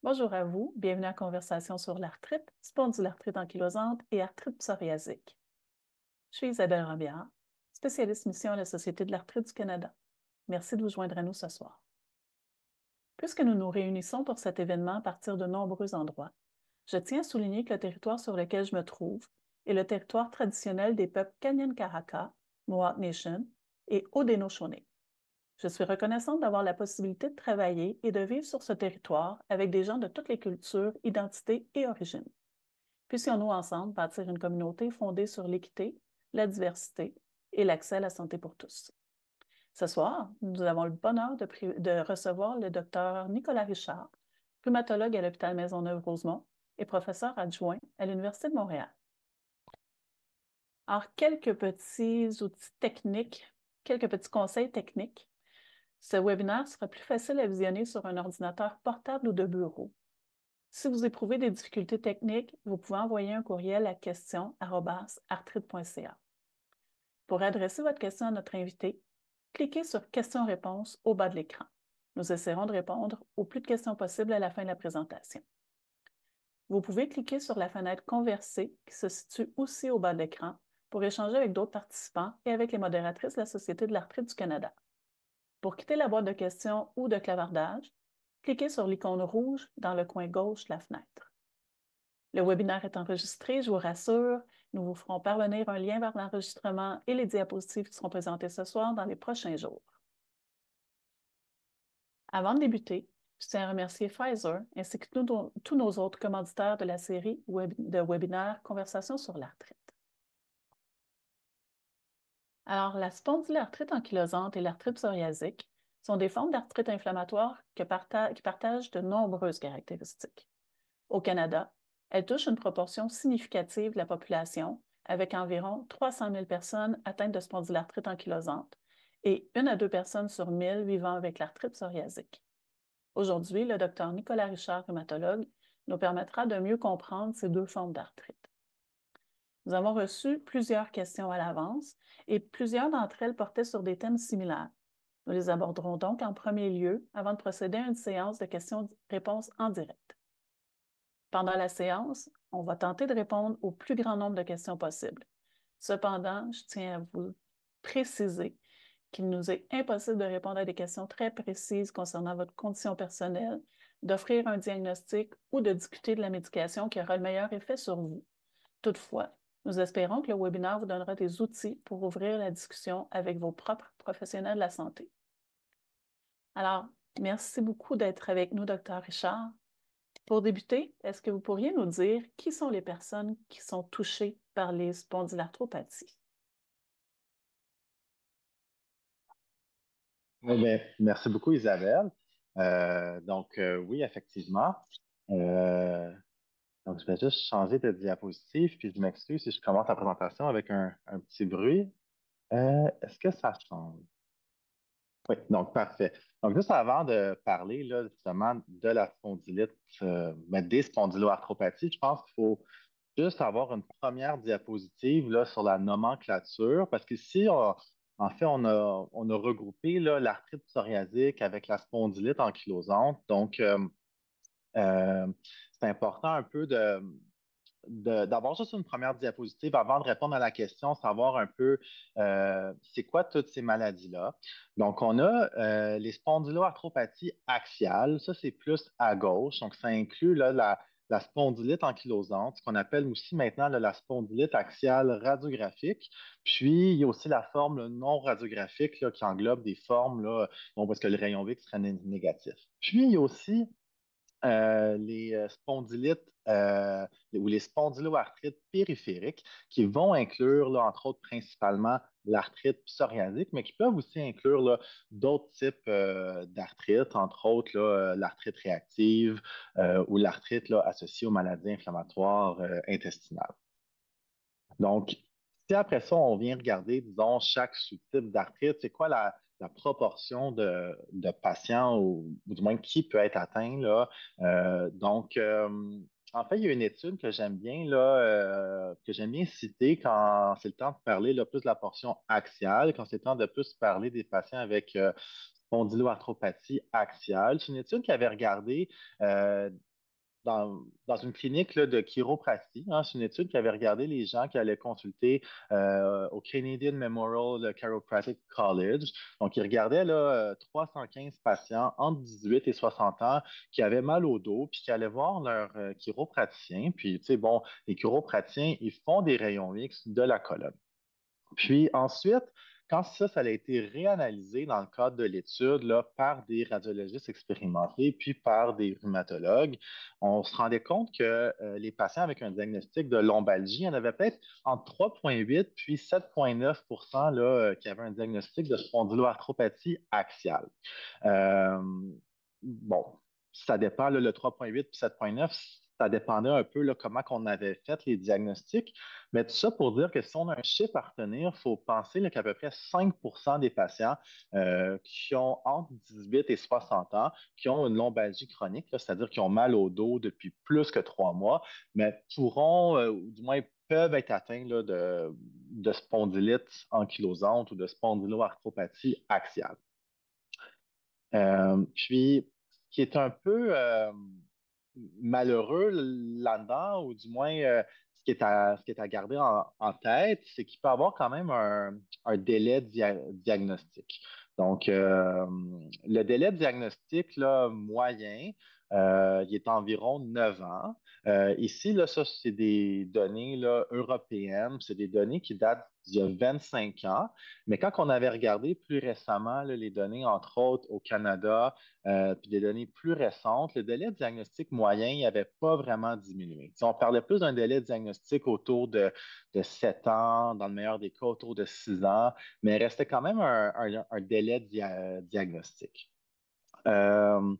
Bonjour à vous, bienvenue à Conversation sur l'arthrite, spondylarthrite ankylosante et arthrite psoriasique. Je suis Isabelle Robillard, spécialiste mission à la Société de l'arthrite du Canada. Merci de vous joindre à nous ce soir. Puisque nous nous réunissons pour cet événement à partir de nombreux endroits, je tiens à souligner que le territoire sur lequel je me trouve est le territoire traditionnel des peuples Kanyen'Karaka, Mohawk Nation et Haudenosaunee. Je suis reconnaissante d'avoir la possibilité de travailler et de vivre sur ce territoire avec des gens de toutes les cultures, identités et origines. Puissions-nous ensemble bâtir une communauté fondée sur l'équité, la diversité et l'accès à la santé pour tous. Ce soir, nous avons le bonheur de recevoir le docteur Nicolas Richard, rhumatologue à l'hôpital Maisonneuve-Rosemont et professeur adjoint à l'Université de Montréal. Alors, quelques petits outils techniques, quelques petits conseils techniques. Ce webinaire sera plus facile à visionner sur un ordinateur portable ou de bureau. Si vous éprouvez des difficultés techniques, vous pouvez envoyer un courriel à question@arthrite.ca. Pour adresser votre question à notre invité, cliquez sur Questions-réponses au bas de l'écran. Nous essaierons de répondre au plus de questions possibles à la fin de la présentation. Vous pouvez cliquer sur la fenêtre Converser qui se situe aussi au bas de l'écran pour échanger avec d'autres participants et avec les modératrices de la Société de l'arthrite du Canada. Pour quitter la boîte de questions ou de clavardage, cliquez sur l'icône rouge dans le coin gauche de la fenêtre. Le webinaire est enregistré, je vous rassure. Nous vous ferons parvenir un lien vers l'enregistrement et les diapositives qui seront présentées ce soir dans les prochains jours. Avant de débuter, je tiens à remercier Pfizer ainsi que tous nos autres commanditaires de la série de webinaires Conversation sur l'arthrite. Alors, la spondylarthrite ankylosante et l'arthrite psoriasique sont des formes d'arthrite inflammatoire qui partagent de nombreuses caractéristiques. Au Canada, elles touchent une proportion significative de la population, avec environ 300 000 personnes atteintes de spondylarthrite ankylosante et 1 à 2 personnes sur 1000 vivant avec l'arthrite psoriasique. Aujourd'hui, le docteur Nicolas Richard, rhumatologue, nous permettra de mieux comprendre ces deux formes d'arthrite. Nous avons reçu plusieurs questions à l'avance et plusieurs d'entre elles portaient sur des thèmes similaires. Nous les aborderons donc en premier lieu avant de procéder à une séance de questions-réponses en direct. Pendant la séance, on va tenter de répondre au plus grand nombre de questions possibles. Cependant, je tiens à vous préciser qu'il nous est impossible de répondre à des questions très précises concernant votre condition personnelle, d'offrir un diagnostic ou de discuter de la médication qui aura le meilleur effet sur vous. Toutefois, nous espérons que le webinaire vous donnera des outils pour ouvrir la discussion avec vos propres professionnels de la santé. Alors, merci beaucoup d'être avec nous, Dr. Richard. Pour débuter, est-ce que vous pourriez nous dire qui sont les personnes qui sont touchées par les spondylarthropathies? Oui, ben, merci beaucoup, Isabelle. Oui, effectivement. Euh, donc, je vais juste changer de diapositive, puis je m'excuse si je commence la présentation avec un petit bruit. Est-ce que ça change? Oui, donc parfait. Donc, juste avant de parler là, justement de la spondylite, des spondyloarthropathies, je pense qu'il faut juste avoir une première diapositive là, sur la nomenclature, parce qu'ici, en fait, on a regroupé là, l'arthrite psoriasique avec la spondylite ankylosante. Euh, c'est important un peu d'avoir juste une première diapositive avant de répondre à la question, savoir un peu c'est quoi toutes ces maladies-là. Donc, on a les spondyloarthropathies axiales, ça c'est plus à gauche, donc ça inclut là, la spondylite ankylosante, ce qu'on appelle aussi maintenant là, la spondylite axiale radiographique. Puis, il y a aussi la forme là, non radiographique là, qui englobe des formes là, bon, parce que le rayon X serait négatif. Puis, il y a aussi les spondylites ou les spondyloarthrites périphériques qui vont inclure, là, entre autres, principalement l'arthrite psoriasique, mais qui peuvent aussi inclure là, d'autres types d'arthrite, entre autres l'arthrite réactive ou l'arthrite là, associée aux maladies inflammatoires intestinales. Donc, si après ça, on vient regarder, disons, chaque sous-type d'arthrite, c'est quoi la proportion de patients ou du moins qui peut être atteint là? En fait, il y a une étude que j'aime bien là, que j'aime bien citer quand c'est le temps de parler là, plus de la portion axiale, quand c'est le temps de plus parler des patients avec spondyloarthropathie axiale. C'est une étude qui avait regardé dans une clinique là, de chiropratie. Hein. C'est une étude qui avait regardé les gens qui allaient consulter au Canadian Memorial Chiropractic College. Donc, ils regardaient là, 315 patients entre 18 et 60 ans qui avaient mal au dos, puis qui allaient voir leur chiropraticien. Puis, tu sais, bon, les chiropraticiens, ils font des rayons X de la colonne. Puis ensuite, quand ça a été réanalysé dans le cadre de l'étude là, par des radiologistes expérimentés, puis par des rhumatologues, on se rendait compte que les patients avec un diagnostic de lombalgie, il y en avait peut-être entre 3,8 puis 7,9 là, qui avaient un diagnostic de spondyloarthropathie axiale. Euh, bon, ça dépend, là, le 3,8 puis 7,9, ça dépendait un peu là, comment on avait fait les diagnostics. Mais tout ça pour dire que si on a un chiffre à retenir, il faut penser là, qu'à peu près 5 des patients qui ont entre 18 et 60 ans, qui ont une lombalgie chronique, c'est-à-dire qui ont mal au dos depuis plus que 3 mois, mais pourront, ou du moins peuvent être atteints là, de spondylite ankylosante ou de spondyloarthropathie axiale. Puis, ce qui est un peu malheureux là-dedans, ou du moins ce qui est à garder en tête, c'est qu'il peut y avoir quand même un délai diagnostique. Donc, le délai de diagnostic là, moyen, il est environ 9 ans. Ici, là, ça, c'est des données là, européennes, c'est des données qui datent d'il y a 25 ans. Mais quand on avait regardé plus récemment là, les données, entre autres au Canada, puis des données plus récentes, le délai de diagnostic moyen n'avait pas vraiment diminué. Si on parlait plus d'un délai de diagnostic autour de 7 ans, dans le meilleur des cas autour de 6 ans, mais il restait quand même un délai diagnostic. Euh,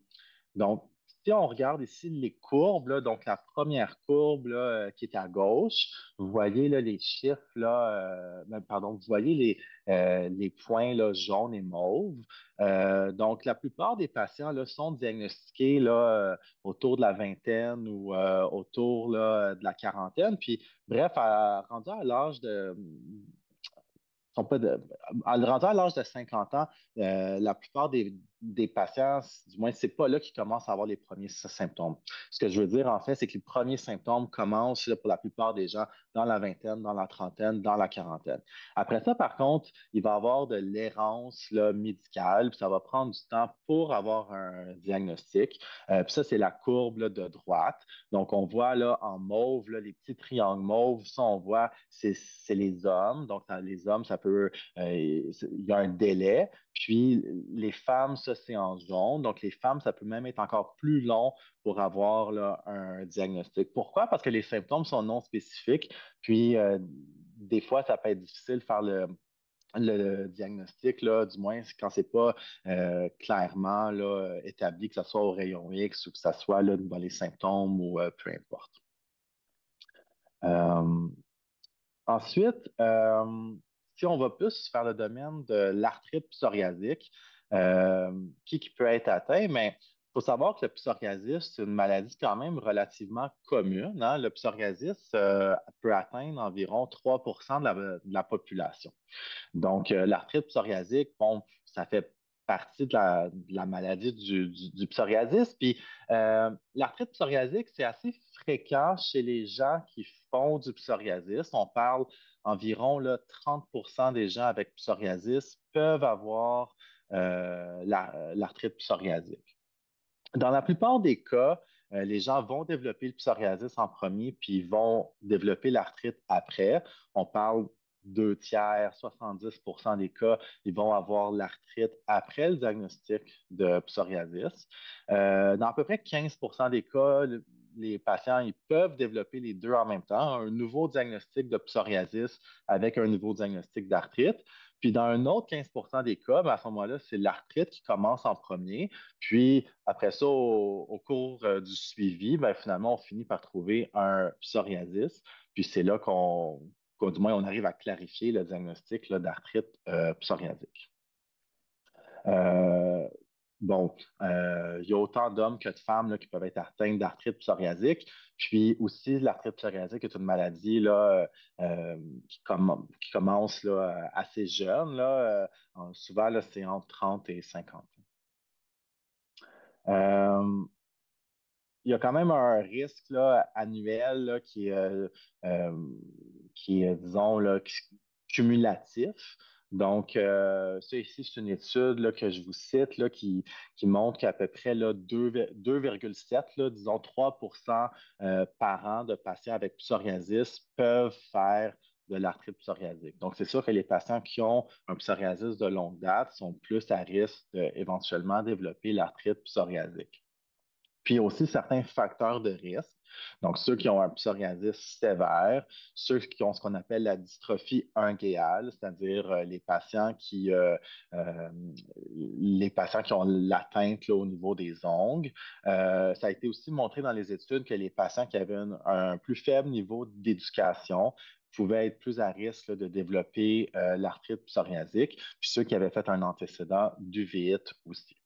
donc, si on regarde ici les courbes, là, donc la première courbe là, qui est à gauche, vous voyez là, les chiffres, là, pardon, vous voyez les points là, jaunes et mauves. Donc, la plupart des patients là, sont diagnostiqués là, autour de la vingtaine ou autour là, de la quarantaine. Puis, bref, rendu à l'âge de sont pas de, en rentrant à l'âge de 50 ans, la plupart des patients, du moins, c'est pas là qu'ils commencent à avoir les premiers symptômes. Ce que je veux dire, en fait, c'est que les premiers symptômes commencent là, pour la plupart des gens dans la vingtaine, dans la trentaine, dans la quarantaine. Après ça, par contre, il va y avoir de l'errance là, médicale, puis ça va prendre du temps pour avoir un diagnostic. Puis ça, c'est la courbe là, de droite. Donc, on voit là en mauve, là, les petits triangles mauves, ça, on voit, c'est les hommes. Donc, dans les hommes, il y a un délai. Puis, les femmes, ça, c'est en jaune. Donc, les femmes, ça peut même être encore plus long pour avoir là, un diagnostic. Pourquoi? Parce que les symptômes sont non spécifiques. Puis, des fois, ça peut être difficile de faire le diagnostic, là, du moins quand c'est pas clairement là, établi, que ce soit au rayon X ou que ce soit là, dans les symptômes ou peu importe. Euh, Ensuite, si on va plus vers le domaine de l'arthrite psoriasique, euh, qui peut être atteint, mais il faut savoir que le psoriasis, c'est une maladie quand même relativement commune. Hein. Le psoriasis peut atteindre environ 3 de la population. Donc, l'arthrite psoriasique, bon, ça fait partie de la maladie du psoriasis. Puis, l'arthrite psoriasique, c'est assez fréquent chez les gens qui font du psoriasis. On parle environ là, 30 des gens avec psoriasis peuvent avoir l'arthrite psoriasique. Dans la plupart des cas, les gens vont développer le psoriasis en premier, puis ils vont développer l'arthrite après. On parle 2 tiers, 70 des cas, ils vont avoir l'arthrite après le diagnostic de psoriasis. Dans à peu près 15 des cas, les patients ils peuvent développer les deux en même temps, un nouveau diagnostic de psoriasis avec un nouveau diagnostic d'arthrite. Puis dans un autre 15 des cas, ben, à ce moment-là, c'est l'arthrite qui commence en premier. Puis après ça, au cours du suivi, ben, finalement, on finit par trouver un psoriasis. Puis c'est là du moins, on arrive à clarifier le diagnostic là, d'arthrite psoriasique. Euh, bon, il y a autant d'hommes que de femmes là, qui peuvent être atteints d'arthrite psoriasique. Puis aussi, l'arthrite psoriasique est une maladie là, qui commence là, assez jeune. Là, souvent, là, c'est entre 30 et 50 ans. il y a quand même un risque là, annuel là, euh, qui est, disons, là, cumulatif. Donc, ça ici, c'est une étude là, que je vous cite là, qui montre qu'à peu près là, 2,7, là, disons 3% par an de patients avec psoriasis peuvent faire de l'arthrite psoriasique. Donc, c'est sûr que les patients qui ont un psoriasis de longue date sont plus à risque d'éventuellement développer l'arthrite psoriasique. Puis aussi certains facteurs de risque. Donc, ceux qui ont un psoriasis sévère, ceux qui ont ce qu'on appelle la dystrophie unguéale, c'est-à-dire euh, les patients qui ont l'atteinte là, au niveau des ongles. Ça a été aussi montré dans les études que les patients qui avaient un plus faible niveau d'éducation pouvaient être plus à risque là, de développer l'arthrite psoriasique, puis ceux qui avaient fait un antécédent d'uvéite aussi.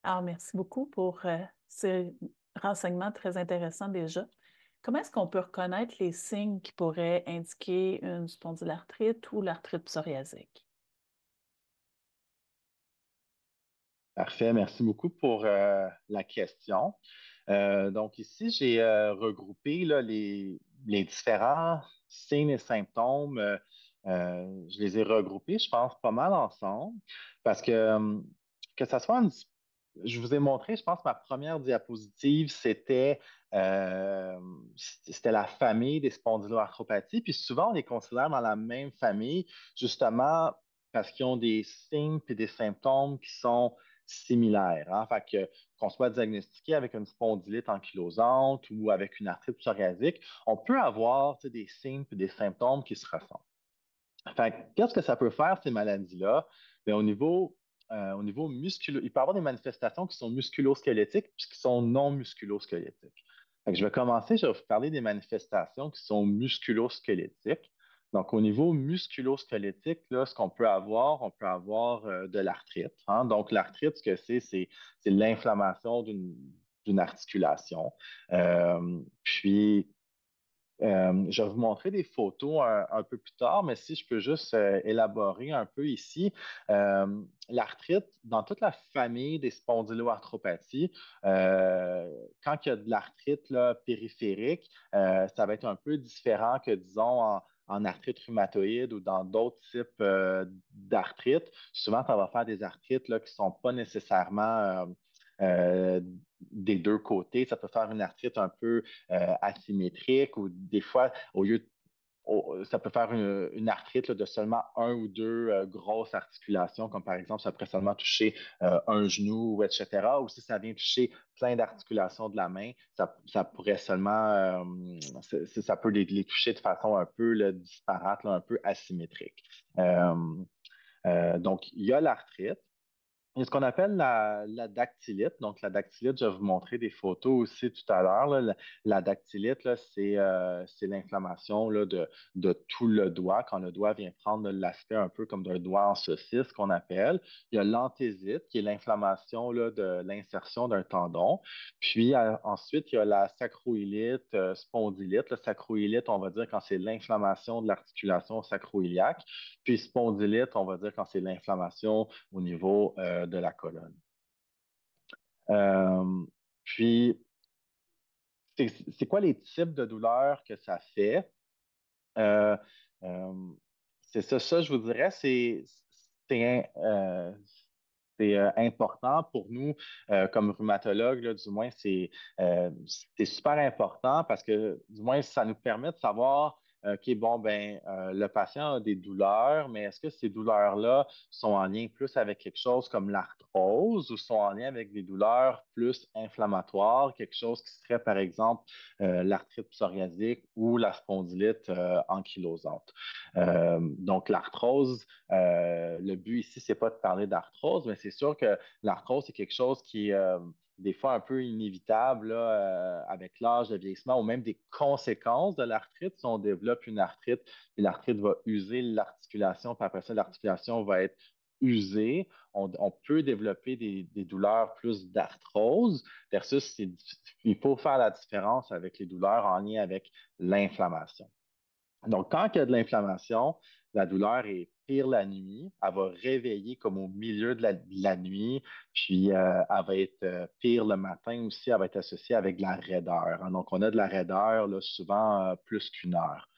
Alors, merci beaucoup pour ces renseignements très intéressants déjà. Comment est-ce qu'on peut reconnaître les signes qui pourraient indiquer une spondylarthrite ou l'arthrite psoriasique? Parfait, merci beaucoup pour la question. Donc ici, j'ai regroupé là, les différents signes et symptômes. Je les ai regroupés, je pense, pas mal ensemble, parce que ça soit je vous ai montré, je pense, ma première diapositive, euh, c'était la famille des spondyloarthropathies. Puis souvent, on les considère dans la même famille, justement parce qu'ils ont des signes et des symptômes qui sont similaires. Hein. Fait que qu'on soit diagnostiqué avec une spondylite ankylosante ou avec une arthrite psoriasique, on peut avoir des signes et des symptômes qui se ressemblent. Fait que, qu'est-ce que ça peut faire, ces maladies-là? Bien, au niveau musculo, il peut y avoir des manifestations qui sont musculo-squelettiques puis qui sont non musculo-squelettiques. Fait que je vais commencer, je vais vous parler des manifestations qui sont musculo-squelettiques. Donc, au niveau musculo-squelettique, là, ce qu'on peut avoir, on peut avoir de l'arthrite. Hein. Donc, l'arthrite, ce que c'est l'inflammation d'une articulation. Puis, je vais vous montrer des photos un peu plus tard, mais si je peux juste élaborer un peu ici, l'arthrite, dans toute la famille des spondyloarthropathies, quand il y a de l'arthrite là, périphérique, ça va être un peu différent que, disons, en arthrite rhumatoïde ou dans d'autres types d'arthrite. Souvent, ça va faire des arthrites là, qui ne sont pas nécessairement euh, des deux côtés. Ça peut faire une arthrite un peu asymétrique ou des fois, ça peut faire une arthrite là, de seulement un ou deux grosses articulations, comme par exemple, ça pourrait seulement toucher un genou, etc. Ou si ça vient toucher plein d'articulations de la main, ça pourrait seulement, ça peut les toucher de façon un peu là, disparate, là, un peu asymétrique. Euh, donc, il y a l'arthrite. Il y a ce qu'on appelle la dactylite. Donc, la dactylite, je vais vous montrer des photos aussi tout à l'heure. Là. La dactylite, là, c'est l'inflammation là, de tout le doigt, quand le doigt vient prendre l'aspect un peu comme d'un doigt en saucisse, qu'on appelle. Il y a l'anthésite, qui est l'inflammation là, de l'insertion d'un tendon. Puis ensuite, il y a la sacroïlite, spondylite. La sacroïlite, on va dire quand c'est l'inflammation de l'articulation sacroiliaque. Puis spondylite, on va dire quand c'est l'inflammation au niveau de la colonne. Euh, puis, c'est quoi les types de douleurs que ça fait? Euh, euh, c'est ça, je vous dirais, c'est, euh, c'est important pour nous comme rhumatologues, là, du moins, c'est super important parce que du moins, ça nous permet de savoir, OK, bon, ben, le patient a des douleurs, mais est-ce que ces douleurs-là sont en lien plus avec quelque chose comme l'arthrose ou sont en lien avec des douleurs plus inflammatoires, quelque chose qui serait, par exemple, l'arthrite psoriasique ou la spondylite ankylosante. Donc, l'arthrose, le but ici, c'est pas de parler d'arthrose, mais c'est sûr que l'arthrose, c'est quelque chose qui est des fois un peu inévitable là, avec l'âge, le vieillissement, ou même des conséquences de l'arthrite. Si on développe une arthrite, puis l'arthrite va user l'articulation, puis après ça, l'articulation va être usée. On peut développer des douleurs plus d'arthrose versus il faut faire la différence avec les douleurs en lien avec l'inflammation. Donc, quand il y a de l'inflammation, la douleur est pire la nuit. Elle va réveiller comme au milieu de la nuit, puis elle va être pire le matin aussi. Elle va être associée avec de la raideur, hein. Donc, on a de la raideur là, souvent plus qu'une heure.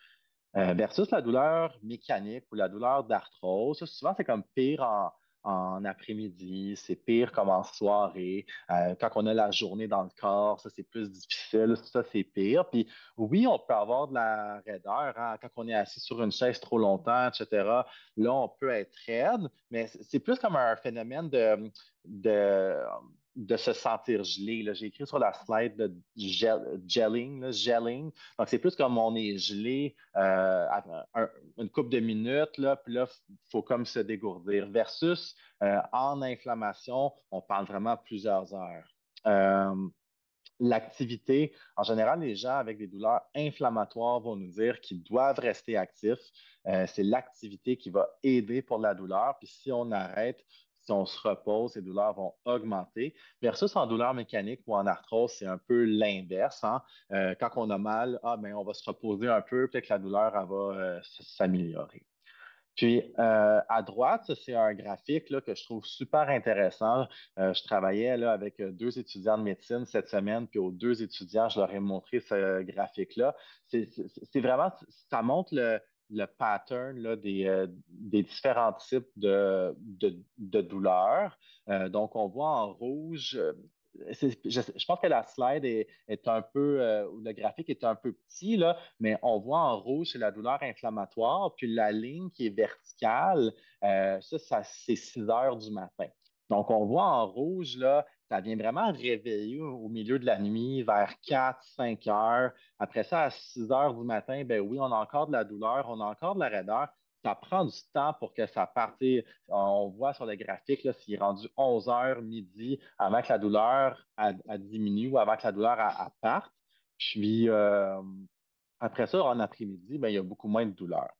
Versus la douleur mécanique ou la douleur d'arthrose, ça, souvent c'est comme pire en après-midi, c'est pire comme en soirée. Quand on a la journée dans le corps, ça c'est plus difficile, ça c'est pire. Puis oui, on peut avoir de la raideur, hein, quand on est assis sur une chaise trop longtemps, etc. Là, on peut être raide, mais c'est plus comme un phénomène de, de se sentir gelé, là. J'ai écrit sur la slide de gelling, là, gelling. Donc, c'est plus comme on est gelé une couple de minutes, là, puis là, il faut comme se dégourdir. Versus en inflammation, on parle vraiment plusieurs heures. Euh, L'activité, en général, les gens avec des douleurs inflammatoires vont nous dire qu'ils doivent rester actifs. C'est l'activité qui va aider pour la douleur. Puis si on arrête, si on se repose, ces douleurs vont augmenter. Versus en douleur mécanique ou en arthrose, c'est un peu l'inverse, hein. Quand on a mal, ben, on va se reposer un peu, peut-être que la douleur elle va s'améliorer. Puis à droite, ça, c'est un graphique là, que je trouve super intéressant. Je travaillais là, avec deux étudiants de médecine cette semaine, puis aux deux étudiants, je leur ai montré ce graphique-là. C'est vraiment, ça montre le pattern là, des différents types de douleurs. Donc, on voit en rouge, je pense que la slide est un peu, ou le graphique est un peu petit, là, mais on voit en rouge, c'est la douleur inflammatoire, puis la ligne qui est verticale, ça c'est 6 heures du matin. Donc, on voit en rouge, là, ça vient vraiment réveiller au milieu de la nuit, vers 4, 5 heures. Après ça, à 6 heures du matin, ben oui, on a encore de la douleur, on a encore de la raideur. Ça prend du temps pour que ça parte. On voit sur le graphique, là, s'il est rendu 11 heures midi, avant que la douleur elle diminue ou avant que la douleur elle parte. Puis, après ça, en après-midi, ben, il y a beaucoup moins de douleur.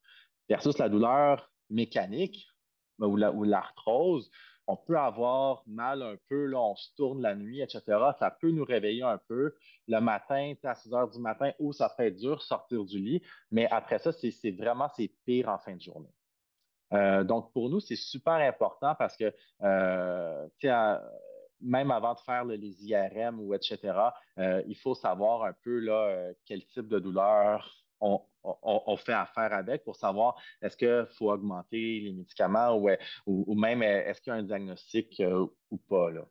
Versus la douleur mécanique ou l'arthrose, on peut avoir mal un peu, là, on se tourne la nuit, etc. Ça peut nous réveiller un peu. Le matin, à 6 heures du matin, où ça fait dur sortir du lit. Mais après ça, c'est pire en fin de journée. Donc, pour nous, c'est super important parce que, tu sais, même avant de faire les IRM ou etc., il faut savoir un peu là, quel type de douleur on fait affaire avec pour savoir est-ce qu'il faut augmenter les médicaments ou même est-ce qu'il y a un diagnostic ou pas, là.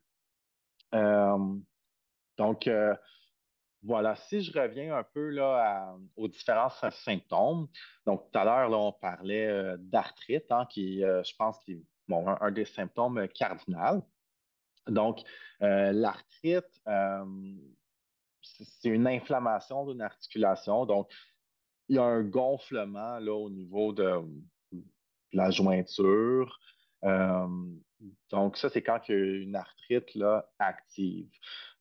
Euh, donc, voilà, si je reviens un peu là, aux différents symptômes, donc tout à l'heure, là, on parlait d'arthrite, hein, qui, je pense, qui est bon, un des symptômes cardinaux. Donc, l'arthrite, c'est une inflammation d'une articulation. Donc, il y a un gonflement là, au niveau de la jointure. Euh, donc, ça, c'est quand il y a une arthrite là, active.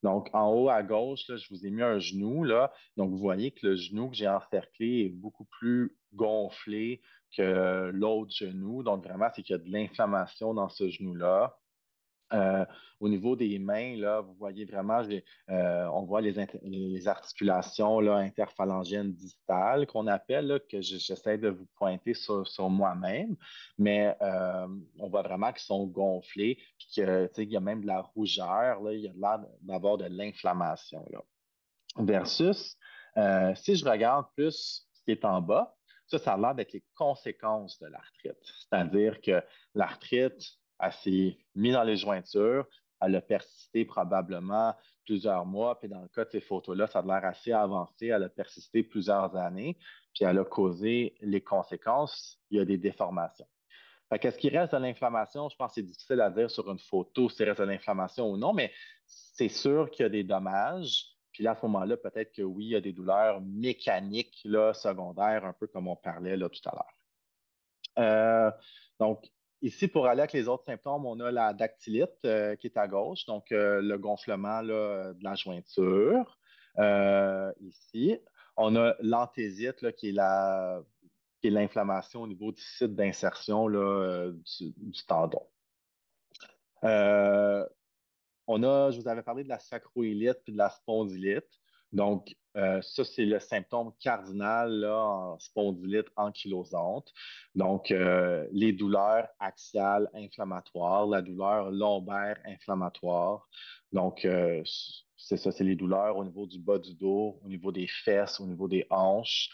Donc, en haut à gauche, là, je vous ai mis un genou. Là. Donc, vous voyez que le genou que j'ai encerclé est beaucoup plus gonflé que l'autre genou. Donc, vraiment, c'est qu'il y a de l'inflammation dans ce genou-là. Euh, Au niveau des mains, là, vous voyez vraiment, on voit les articulations là, interphalangiennes distales qu'on appelle, là, que j'essaie de vous pointer sur moi-même, mais on voit vraiment qu'ils sont gonflés, puis que, tu sais, il y a même de la rougeur, là, il y a l'air d'avoir de l'inflammation. Là. Versus, si je regarde plus ce qui est en bas, ça a l'air d'être les conséquences de l'arthrite. C'est-à-dire que l'arthrite, elle s'est mise dans les jointures, elle a persisté probablement plusieurs mois, puis dans le cas de ces photos-là, ça a l'air assez avancé, elle a persisté plusieurs années, puis elle a causé les conséquences, il y a des déformations. Fait qu'est-ce qui reste de l'inflammation? Je pense que c'est difficile à dire sur une photo s'il reste de l'inflammation ou non, mais c'est sûr qu'il y a des dommages. Puis là, à ce moment-là, peut-être que oui, il y a des douleurs mécaniques là, secondaires, un peu comme on parlait là, tout à l'heure. Donc, ici, pour aller avec les autres symptômes, on a la dactylite qui est à gauche, donc le gonflement là, de la jointure. Ici, on a l'anthésite là, qui est l'inflammation au niveau du site d'insertion là, du tendon. Euh, je vous avais parlé de la sacroïlite puis de la spondylite. Donc, ça, c'est le symptôme cardinal là, en spondylite ankylosante. Donc, les douleurs axiales inflammatoires, la douleur lombaire inflammatoire. Donc, c'est ça, c'est les douleurs au niveau du bas du dos, au niveau des fesses, au niveau des hanches,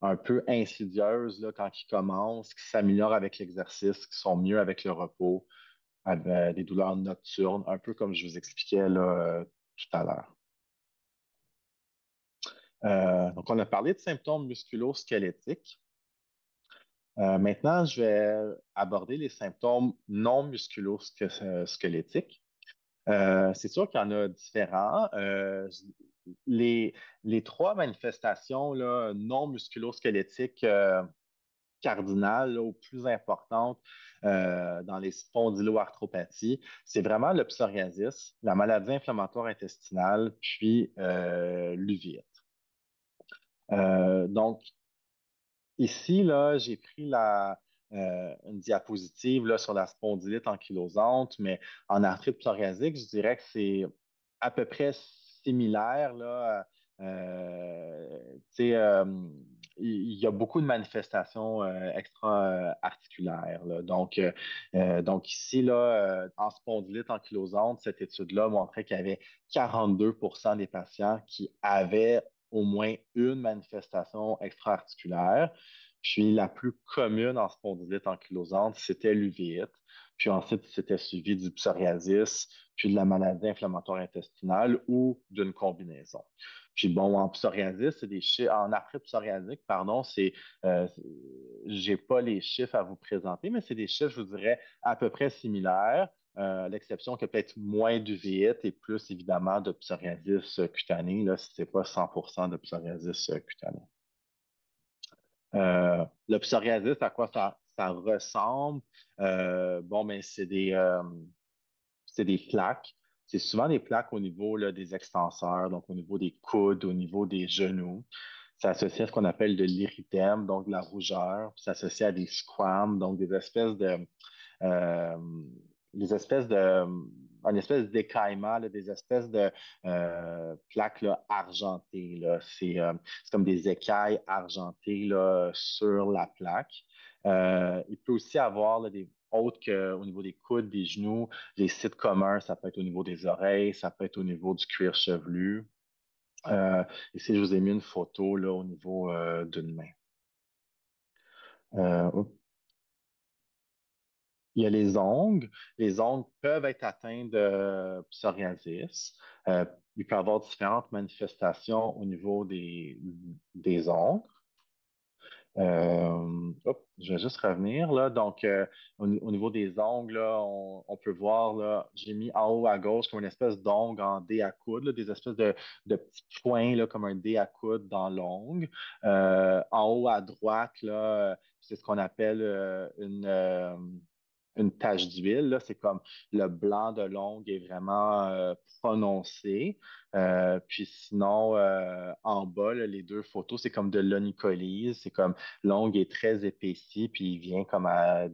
un peu insidieuses là, quand ils commencent, qui s'améliorent avec l'exercice, qui sont mieux avec le repos, avec des douleurs nocturnes, un peu comme je vous expliquais là, tout à l'heure. Donc, on a parlé de symptômes musculo-squelettiques. Maintenant, je vais aborder les symptômes non musculo-squelettiques. C'est sûr qu'il y en a différents. Les trois manifestations là, non musculo-squelettiques cardinales là, ou plus importantes dans les spondyloarthropathies, c'est vraiment le psoriasis, la maladie inflammatoire intestinale, puis l'uvite. Donc, ici, là, j'ai pris une diapositive là, sur la spondylite ankylosante, mais en arthrite psoriasique, je dirais que c'est à peu près similaire. Là, tu sais, il y a beaucoup de manifestations extra-articulaires. Là. Donc ici, là, en spondylite ankylosante, cette étude-là montrait qu'il y avait 42% des patients qui avaient au moins une manifestation extra-articulaire. Puis la plus commune en spondylite ankylosante, c'était l'uvite. Puis ensuite, c'était suivi du psoriasis, puis de la maladie inflammatoire intestinale ou d'une combinaison. Puis bon, en psoriasis, c'est des chiffres, en arthrite psoriasique, pardon, j'ai pas les chiffres à vous présenter, mais c'est des chiffres, je vous dirais, à peu près similaires. L'exception qu'il y a peut-être moins d'uvite et plus évidemment de psoriasis cutané, là, si ce n'est pas 100% de psoriasis cutané. Le psoriasis, à quoi ça ressemble? Bon, mais c'est des plaques. C'est souvent des plaques au niveau là, des extenseurs, donc au niveau des coudes, au niveau des genoux. C'est associé à ce qu'on appelle de l'érythème, donc de la rougeur. Puis c'est associé à des squames, donc euh, des espèces de, une espèce d'écaillement, là, des espèces de plaques là, argentées. Là. C'est comme des écailles argentées là, sur la plaque. Il peut aussi avoir là, des autres qu'au niveau des coudes, des genoux, les sites communs, ça peut être au niveau des oreilles, ça peut être au niveau du cuir chevelu. Ici, je vous ai mis une photo là, au niveau d'une main. Euh, Il y a les ongles. Les ongles peuvent être atteints de psoriasis. Euh, il peut y avoir différentes manifestations au niveau des ongles. Je vais juste revenir là. Donc, au niveau des ongles, là, on peut voir là, j'ai mis en haut à gauche comme une espèce d'ongle en dé à coude, là, des espèces de petits points là, comme un dé à coude dans l'ongle. En haut à droite, là, c'est ce qu'on appelle une tache d'huile. Là. C'est comme le blanc de l'ongle est vraiment prononcé. Puis sinon, en bas, là, les deux photos, c'est comme de l'onycholyse. C'est comme l'ongle est très épaissi, puis il vient comme à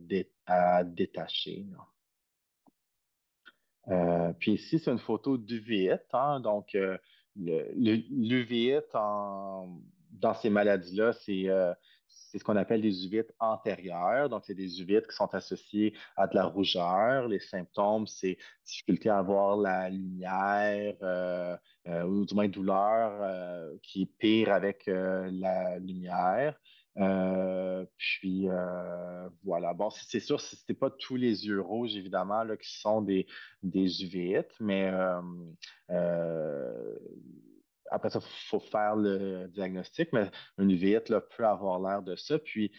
détacher. Là. Puis ici, c'est une photo d'uvite. Hein, donc, l'uvite dans ces maladies-là, c'est ce qu'on appelle des uvites antérieures. Donc, c'est des uvites qui sont associées à de la rougeur. Les symptômes, c'est difficulté à voir la lumière, ou du moins douleur qui est pire avec la lumière. Voilà. Bon, c'est sûr, ce n'est pas tous les yeux rouges, évidemment, là, qui sont des uvéites, mais euh, après ça, il faut faire le diagnostic, mais une uvéite là, peut avoir l'air de ça. Puis,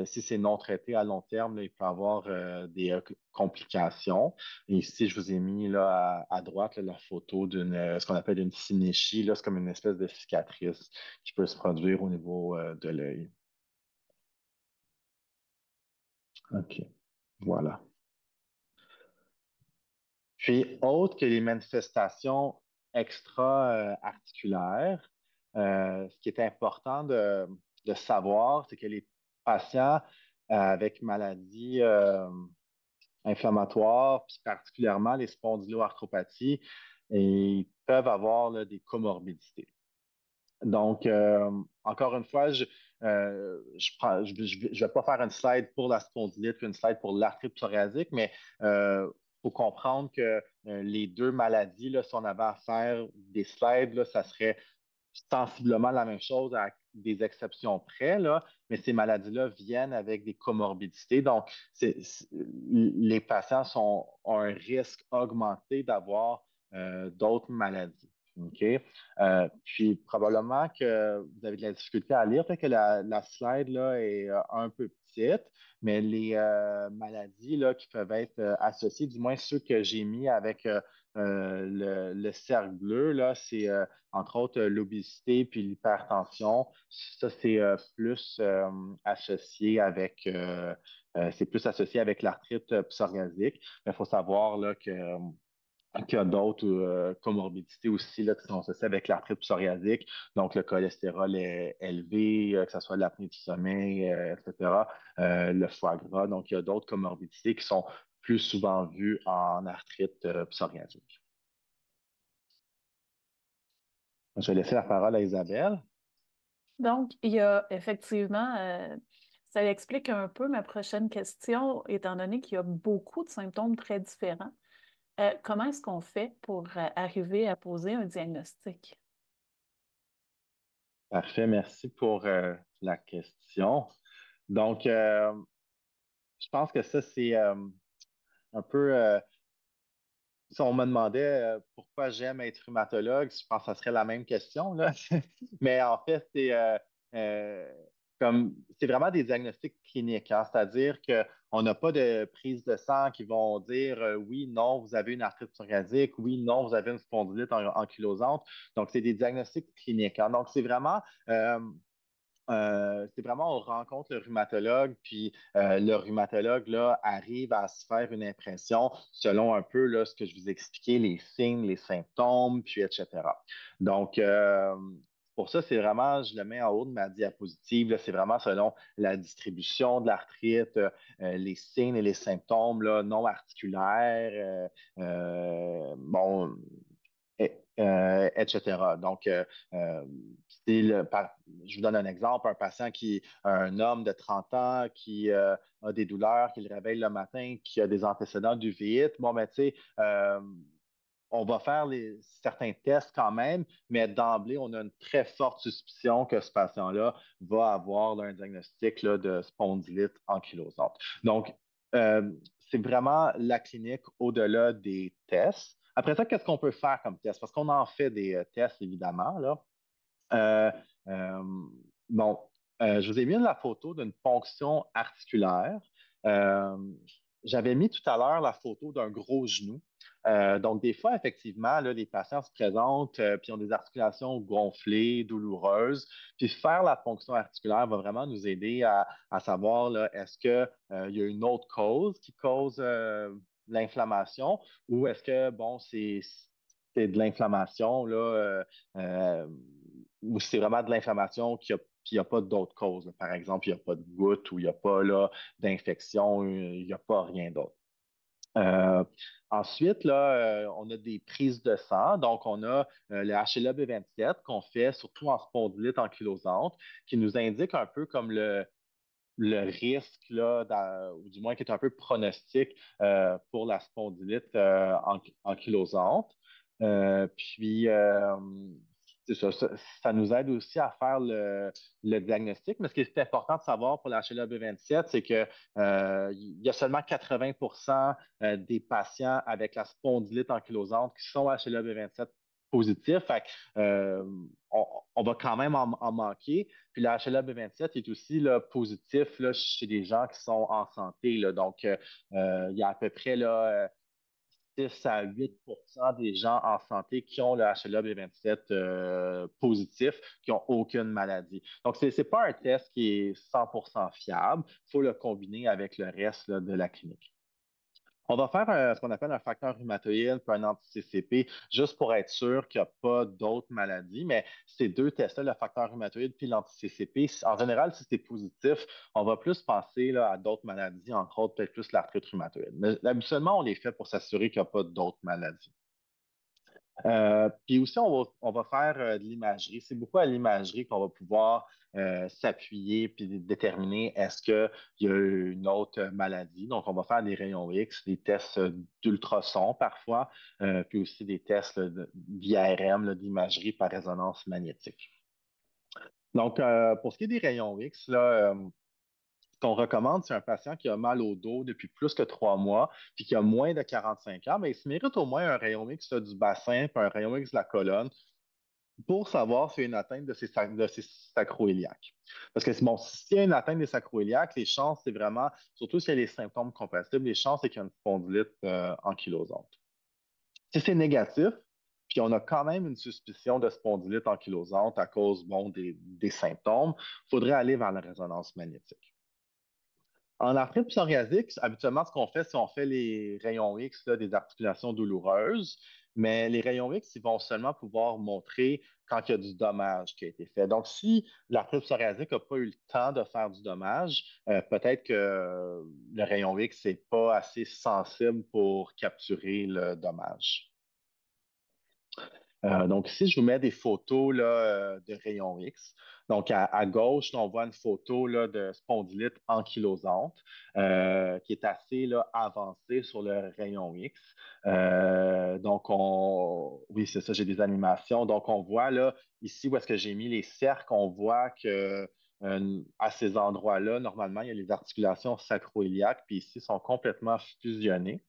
si c'est non traité à long terme, là, il peut avoir des complications. Et ici, je vous ai mis là, à droite là, la photo ce qu'on appelle une synéchie. Là, c'est comme une espèce de cicatrice qui peut se produire au niveau de l'œil. OK. Voilà. Puis, autre que les manifestations extra-articulaires, ce qui est important de savoir, c'est que les patients avec maladies inflammatoires, puis particulièrement les spondyloarthropathies, ils peuvent avoir là, des comorbidités. Donc, encore une fois, je vais pas faire une slide pour la spondylite puis une slide pour l'arthrite psoriasique, mais il faut comprendre que les deux maladies, là, si on avait à faire des slides, là, ça serait sensiblement la même chose à des exceptions près, là, mais ces maladies-là viennent avec des comorbidités. Donc, les patients ont un risque augmenté d'avoir d'autres maladies. OK? Puis probablement que vous avez de la difficulté à lire, peut-être que la slide là, est un peu petite, mais les maladies là, qui peuvent être associées, du moins ceux que j'ai mis avec le cercle bleu, là, c'est entre autres l'obésité puis l'hypertension. Ça, c'est c'est plus associé avec l'arthrite psoriasique. Mais il faut savoir là, qu'il y a d'autres comorbidités aussi là, qui sont associées avec l'arthrite psoriasique. Donc, le cholestérol est élevé, que ce soit l'apnée du sommeil, etc., le foie gras. Donc, il y a d'autres comorbidités qui sont plus souvent vues en arthrite psoriasique. Je vais laisser la parole à Isabelle. Donc, il y a effectivement, ça explique un peu ma prochaine question, étant donné qu'il y a beaucoup de symptômes très différents. Comment est-ce qu'on fait pour arriver à poser un diagnostic? Parfait, merci pour la question. Donc, je pense que ça, c'est un peu si on me demandait pourquoi j'aime être rhumatologue, je pense que ça serait la même question, là. Mais en fait, euh, c'est vraiment des diagnostics cliniques, hein. C'est-à-dire qu'on n'a pas de prise de sang qui vont dire oui, non, vous avez une arthrite psoriasique, oui, non, vous avez une spondylite ankylosante. Donc, c'est des diagnostics cliniques, hein. Donc, c'est vraiment, on rencontre le rhumatologue, puis le rhumatologue là, arrive à se faire une impression selon un peu là, ce que je vous ai expliqué, les signes, les symptômes, puis etc. Donc, pour ça, c'est vraiment, je le mets en haut de ma diapositive, là, c'est vraiment selon la distribution de l'arthrite, les signes et les symptômes là, non articulaires, bon, etc. Donc, je vous donne un exemple, un patient un homme de 30 ans qui a des douleurs, qui le réveille le matin, qui a des antécédents d'uvite. Bon, mais tu sais, on va faire certains tests quand même, mais d'emblée, on a une très forte suspicion que ce patient-là va avoir là, un diagnostic là, de spondylite ankylosante. Donc, euh, c'est vraiment la clinique au-delà des tests. Après ça, qu'est-ce qu'on peut faire comme test? Parce qu'on en fait des tests, évidemment, là. Euh, euh, bon, je vous ai mis la photo d'une ponction articulaire. Euh, J'avais mis tout à l'heure la photo d'un gros genou. Donc, des fois, effectivement, là, les patients se présentent puis ont des articulations gonflées, douloureuses. Puis faire la ponction articulaire va vraiment nous aider à savoir là, est-ce qu'il y a une autre cause qui cause l'inflammation ou est-ce que, bon, c'est de l'inflammation là, euh, ou c'est vraiment de l'inflammation qu'il n'y a pas d'autre cause, là. Par exemple, il n'y a pas de goutte ou il n'y a pas là, d'infection, il n'y a pas rien d'autre. Euh, Ensuite, là, on a des prises de sang. Donc, on a le HLA-B27 qu'on fait surtout en spondylite ankylosante, qui nous indique un peu comme le risque, là, ou du moins qui est un peu pronostic pour la spondylite ankylosante. Puis, c'est ça nous aide aussi à faire le diagnostic. Mais ce qui est important de savoir pour la HLA-B27, c'est que il y a seulement 80% des patients avec la spondylite ankylosante qui sont HLA-B27 positifs. Fait que, on va quand même en manquer. Puis la HLA-B27 est aussi là, positif là, chez des gens qui sont en santé, là. Donc, il y a à peu près là, 6 à 8% des gens en santé qui ont le HLA-B27 positif, qui n'ont aucune maladie. Donc, ce n'est pas un test qui est 100% fiable. Il faut le combiner avec le reste là, de la clinique. On va faire ce qu'on appelle un facteur rhumatoïde puis un anti-CCP, juste pour être sûr qu'il n'y a pas d'autres maladies. Mais ces deux tests-là, le facteur rhumatoïde puis l'anti-CCP, en général, si c'est positif, on va plus penser là, à d'autres maladies, entre autres peut-être plus l'arthrite rhumatoïde. Mais habituellement, on les fait pour s'assurer qu'il n'y a pas d'autres maladies. Puis aussi, on va faire de l'imagerie. C'est beaucoup à l'imagerie qu'on va pouvoir s'appuyer puis déterminer est-ce qu'il y a une autre maladie. Donc, on va faire des rayons X, des tests d'ultrasons parfois, puis aussi des tests d'IRM, d'imagerie par résonance magnétique. Donc, pour ce qui est des rayons X, là, ce qu'on recommande, c'est un patient qui a mal au dos depuis plus que 3 mois, puis qui a moins de 45 ans, mais il se mérite au moins un rayon X du bassin, puis un rayon X de la colonne, pour savoir s'il y a une atteinte de ses sacroiliacs. Parce que bon, s'il y a une atteinte des sacroiliacs, les chances, c'est vraiment, surtout s'il y a les symptômes compatibles, les chances, c'est qu'il y a une spondylite ankylosante. Si c'est négatif, puis on a quand même une suspicion de spondylite ankylosante à cause bon, des symptômes, il faudrait aller vers la résonance magnétique. En arthrite psoriasique, habituellement, ce qu'on fait, c'est on fait les rayons X là, des articulations douloureuses, mais les rayons X, ils vont seulement pouvoir montrer quand il y a du dommage qui a été fait. Donc, si l'arthrite psoriasique n'a pas eu le temps de faire du dommage, peut-être que le rayon X n'est pas assez sensible pour capturer le dommage. Donc, ici, je vous mets des photos là, de rayons X. Donc, à gauche, là, on voit une photo là, de spondylite ankylosante qui est assez là, avancée sur le rayon X. Oui, c'est ça, j'ai des animations. Donc, on voit là, ici où est-ce que j'ai mis les cercles, on voit que à ces endroits-là, normalement, il y a les articulations sacro-iliaques, puis ici, sont complètement fusionnées.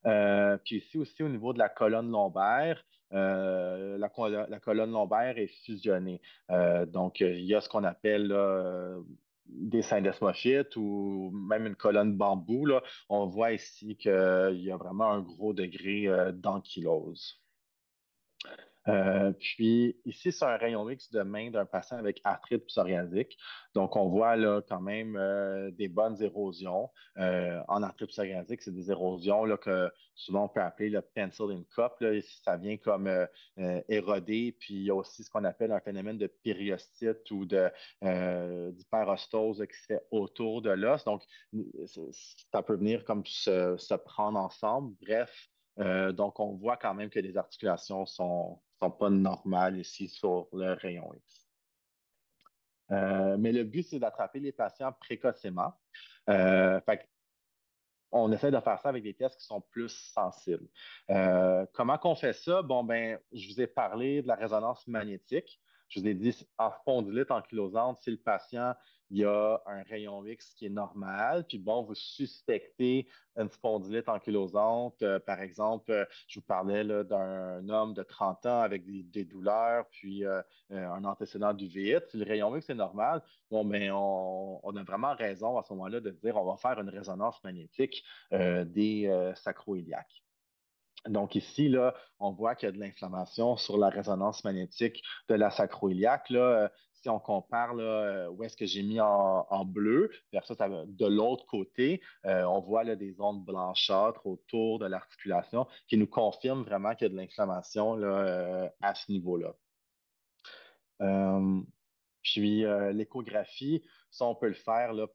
Puis ici aussi, au niveau de la colonne lombaire, la colonne lombaire est fusionnée. Donc, il y a ce qu'on appelle là, des syndesmophytes ou même une colonne bambou. Là. On voit ici qu'il y a vraiment un gros degré d'ankylose. Puis ici, c'est un rayon X de main d'un patient avec arthrite psoriasique. Donc, on voit là quand même des bonnes érosions. En arthrite psoriasique, c'est des érosions là, que souvent on peut appeler le pencil in cup. Là, ça vient comme éroder. Puis il y a aussi ce qu'on appelle un phénomène de périostite ou d'hyperostose qui se fait autour de l'os. Donc, ça peut venir comme se prendre ensemble. Bref, donc, on voit quand même que les articulations sont pas normales ici sur le rayon X. Mais le but, c'est d'attraper les patients précocement. Fait on essaie de faire ça avec des tests qui sont plus sensibles. Comment qu'on fait ça? Bon, ben, je vous ai parlé de la résonance magnétique. Je vous ai dit, en spondylite ankylosante, si le patient il y a un rayon X qui est normal, puis bon, vous suspectez une spondylite ankylosante. Par exemple, je vous parlais d'un homme de 30 ans avec des douleurs, puis un antécédent d'uvite. Si le rayon X est normal, bon, ben, on a vraiment raison à ce moment-là de dire on va faire une résonance magnétique des sacroiliacs. Donc ici, là, on voit qu'il y a de l'inflammation sur la résonance magnétique de la sacroiliaque. Là, si on compare là, où est-ce que j'ai mis en bleu versus de l'autre côté, on voit là, des ondes blanchâtres autour de l'articulation qui nous confirment vraiment qu'il y a de l'inflammation là, à ce niveau-là. Euh, Puis l'échographie, ça, on peut le faire là,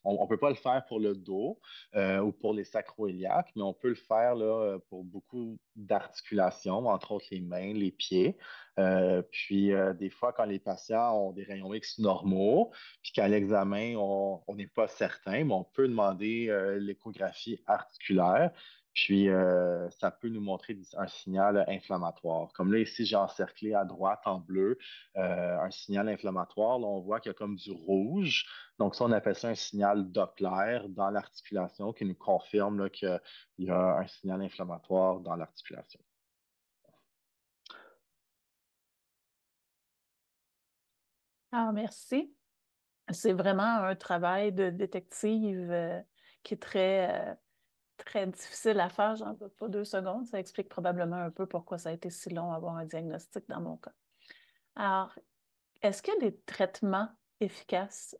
on peut pas le faire pour le dos ou pour les sacroiliacs, mais on peut le faire là, pour beaucoup d'articulations, entre autres les mains, les pieds. Puis des fois, quand les patients ont des rayons X normaux, puis qu'à l'examen, on n'est pas certain, mais on peut demander l'échographie articulaire. Puis, ça peut nous montrer un signal inflammatoire. Comme là, ici, j'ai encerclé à droite en bleu un signal inflammatoire. Là, on voit qu'il y a comme du rouge. Donc, ça, on appelle ça un signal Doppler dans l'articulation qui nous confirme qu'il y a un signal inflammatoire dans l'articulation. Ah, merci. C'est vraiment un travail de détective qui est très difficile à faire. J'en doute pas 2 secondes. Ça explique probablement un peu pourquoi ça a été si long à avoir un diagnostic dans mon cas. Alors, est-ce qu'il y a des traitements efficaces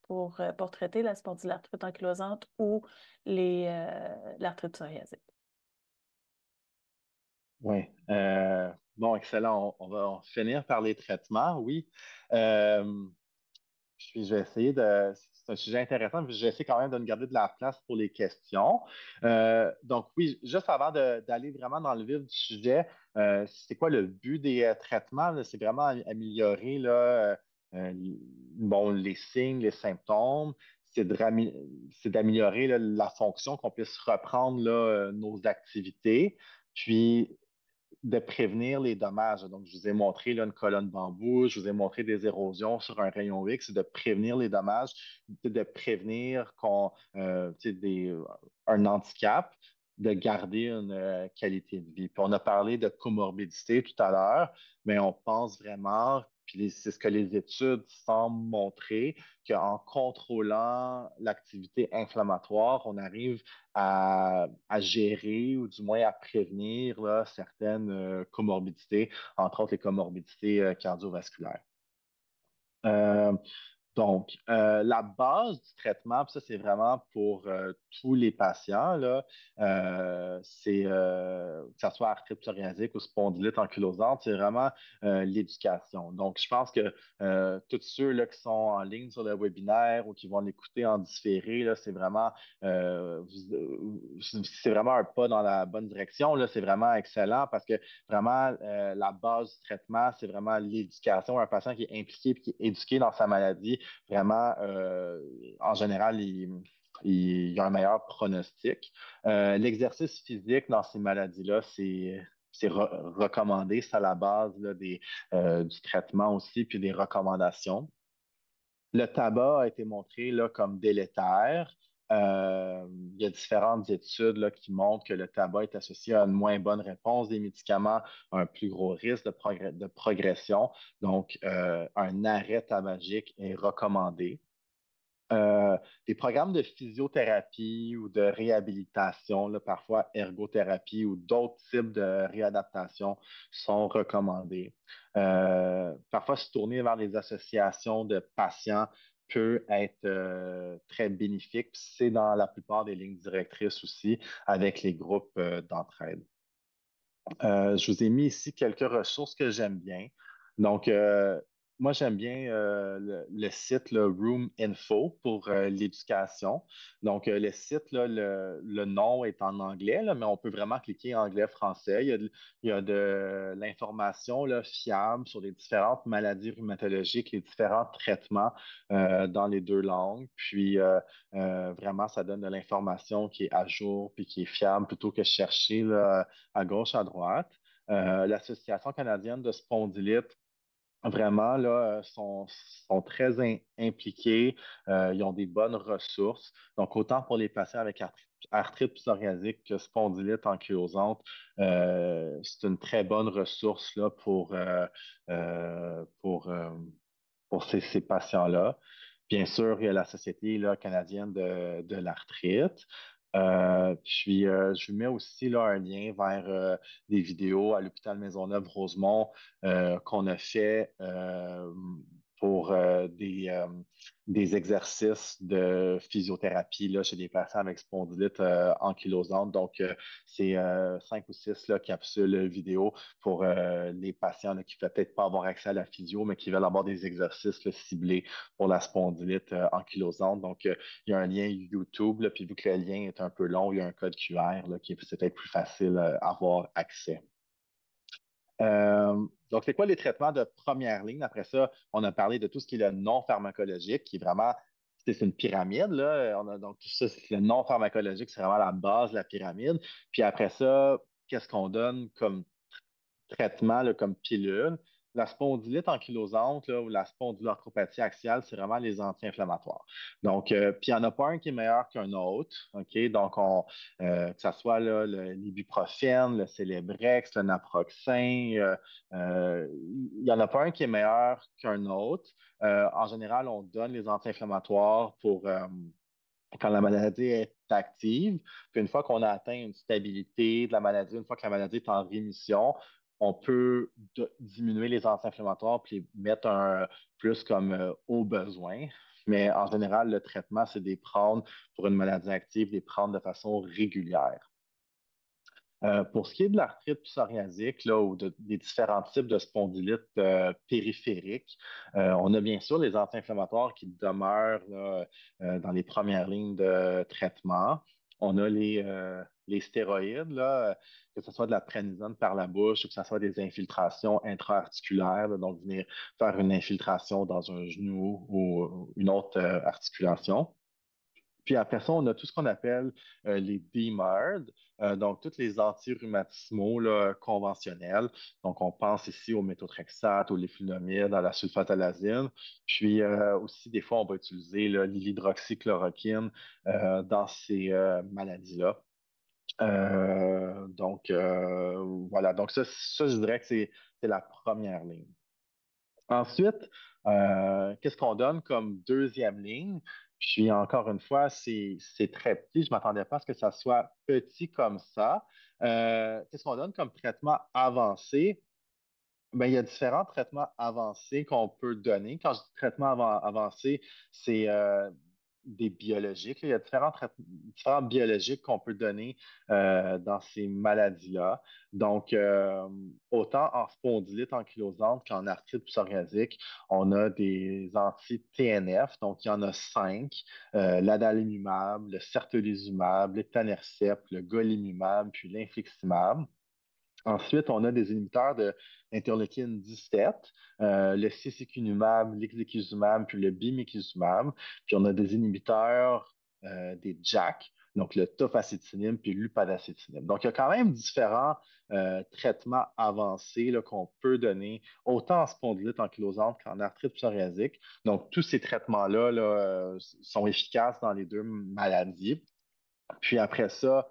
pour traiter la spondylarthrite ankylosante ou l'arthrite psoriasique? Oui. Bon, excellent. On va finir par les traitements, oui. Puis je vais essayer de. c'est un sujet intéressant. J'essaie quand même de me garder de la place pour les questions. Donc, oui, juste avant d'aller vraiment dans le vif du sujet, c'est quoi le but des traitements? Là? C'est vraiment améliorer là, bon, les signes, les symptômes. C'est d'améliorer là, la fonction, qu'on puisse reprendre là, nos activités. Puis, de prévenir les dommages. Donc, je vous ai montré là, une colonne bambou, je vous ai montré des érosions sur un rayon X, c'est de prévenir les dommages, de prévenir un handicap, de garder une qualité de vie. Puis on a parlé de comorbidité tout à l'heure, mais on pense vraiment, puis c'est ce que les études semblent montrer, qu'en contrôlant l'activité inflammatoire, on arrive à gérer ou du moins à prévenir là, certaines comorbidités, entre autres les comorbidités cardiovasculaires. Euh, donc, la base du traitement, puis ça, c'est vraiment pour tous les patients, là, que ce soit arthrite psoriasique ou spondylite ankylosante, c'est vraiment l'éducation. Donc, je pense que tous ceux là, qui sont en ligne sur le webinaire ou qui vont l'écouter en différé, là, euh, c'est vraiment un pas dans la bonne direction. Là, c'est vraiment excellent parce que vraiment, la base du traitement, c'est vraiment l'éducation. Un patient qui est impliqué et qui est éduqué dans sa maladie, vraiment, en général, il y a un meilleur pronostic. L'exercice physique dans ces maladies-là, c'est recommandé, c'est à la base là, du traitement aussi, puis des recommandations. Le tabac a été montré là, comme délétère. Il y a différentes études là, qui montrent que le tabac est associé à une moins bonne réponse des médicaments, un plus gros risque de progression. Donc, un arrêt tabagique est recommandé. Euh, des programmes de physiothérapie ou de réhabilitation, là, parfois ergothérapie ou d'autres types de réadaptation sont recommandés. Parfois, se tourner vers les associations de patients peut être très bénéfique. C'est dans la plupart des lignes directrices aussi avec les groupes d'entraide. Je vous ai mis ici quelques ressources que j'aime bien. Donc, moi, j'aime bien le site le Room Info pour l'éducation. Donc, le site, là, le nom est en anglais, là, mais on peut vraiment cliquer anglais-français. Il y a de l'information là, fiable sur les différentes maladies rhumatologiques, les différents traitements dans les deux langues. Puis, vraiment, ça donne de l'information qui est à jour puis qui est fiable plutôt que chercher là, à gauche, à droite. L'Association canadienne de spondylite, vraiment, là, sont très impliqués. Ils ont des bonnes ressources. Donc, autant pour les patients avec arthrite psoriasique que spondylite ankylosante, c'est une très bonne ressource là, euh, pour, euh, pour ces patients-là. Bien sûr, il y a la Société là, canadienne de l'arthrite. Je vous mets aussi là, un lien vers des vidéos à l'hôpital Maisonneuve-Rosemont qu'on a fait pour des exercices de physiothérapie là, chez des patients avec spondylite ankylosante. Donc, c'est 5 ou 6 là, capsules vidéo pour les patients là, qui ne peuvent peut-être pas avoir accès à la physio, mais qui veulent avoir des exercices là, ciblés pour la spondylite ankylosante. Donc, il y a un lien YouTube, là, puis vu que le lien est un peu long, il y a un code QR là, qui est peut-être plus facile à avoir accès. Donc, c'est quoi les traitements de première ligne? Après ça, on a parlé de tout ce qui est le non pharmacologique, qui est vraiment, c'est une pyramide, là. Donc, tout ça, le non pharmacologique, c'est vraiment la base de la pyramide. Puis après ça, qu'est-ce qu'on donne comme traitement là, comme pilule? La spondylite ankylosante là, ou la spondyloarthropathie axiale, c'est vraiment les anti-inflammatoires. Donc, puis il n'y en a pas un qui est meilleur qu'un autre. OK? Donc, que ce soit là, l'ibuprofène, le Celebrex, le naproxen, il n'y en a pas un qui est meilleur qu'un autre. En général, on donne les anti-inflammatoires pour quand la maladie est active. Puis une fois qu'on a atteint une stabilité de la maladie, une fois que la maladie est en rémission, on peut diminuer les anti-inflammatoires puis mettre un plus comme au besoin. Mais en général, le traitement, c'est de les prendre pour une maladie active, de les prendre de façon régulière. Pour ce qui est de l'arthrite psoriasique là, ou des différents types de spondylites périphériques, on a bien sûr les anti-inflammatoires qui demeurent là, dans les premières lignes de traitement. On a les stéroïdes, là, que ce soit de la prénisone par la bouche ou que ce soit des infiltrations intra-articulaires, là, donc venir faire une infiltration dans un genou ou une autre articulation. Puis après ça, on a tout ce qu'on appelle les DMARD, donc tous les antirhumatismaux là, conventionnels. Donc, on pense ici au méthotrexate, au léflunomide, à la sulfatalazine. Puis aussi, des fois, on va utiliser l'hydroxychloroquine dans ces maladies-là. Voilà, donc ça, je dirais que c'est la première ligne. Ensuite, qu'est-ce qu'on donne comme deuxième ligne? Puis encore une fois, c'est très petit. Je ne m'attendais pas à ce que ça soit petit comme ça. Qu'est-ce qu'on donne comme traitement avancé? Ben, il y a différents traitements avancés qu'on peut donner. Quand je dis traitement avancé, c'est des biologiques. Il y a différents biologiques qu'on peut donner dans ces maladies-là. Donc, autant en spondylite ankylosante qu'en arthrite psoriasique, on a des anti-TNF. Donc, il y en a cinq. L'adalimumab, le certolizumab, l'étanercept, le golimumab, puis l'infliximab. Ensuite, on a des inhibiteurs de l'interleukine 17, le cesiculumab, l'ixekizumab, puis le bimekizumab. Puis on a des inhibiteurs des JAK, donc le tofacitinib puis l'upadacitinib. Donc, il y a quand même différents traitements avancés là, qu'on peut donner, autant en spondylite ankylosante qu'en arthrite psoriasique. Donc, tous ces traitements-là là, sont efficaces dans les deux maladies. Puis après ça,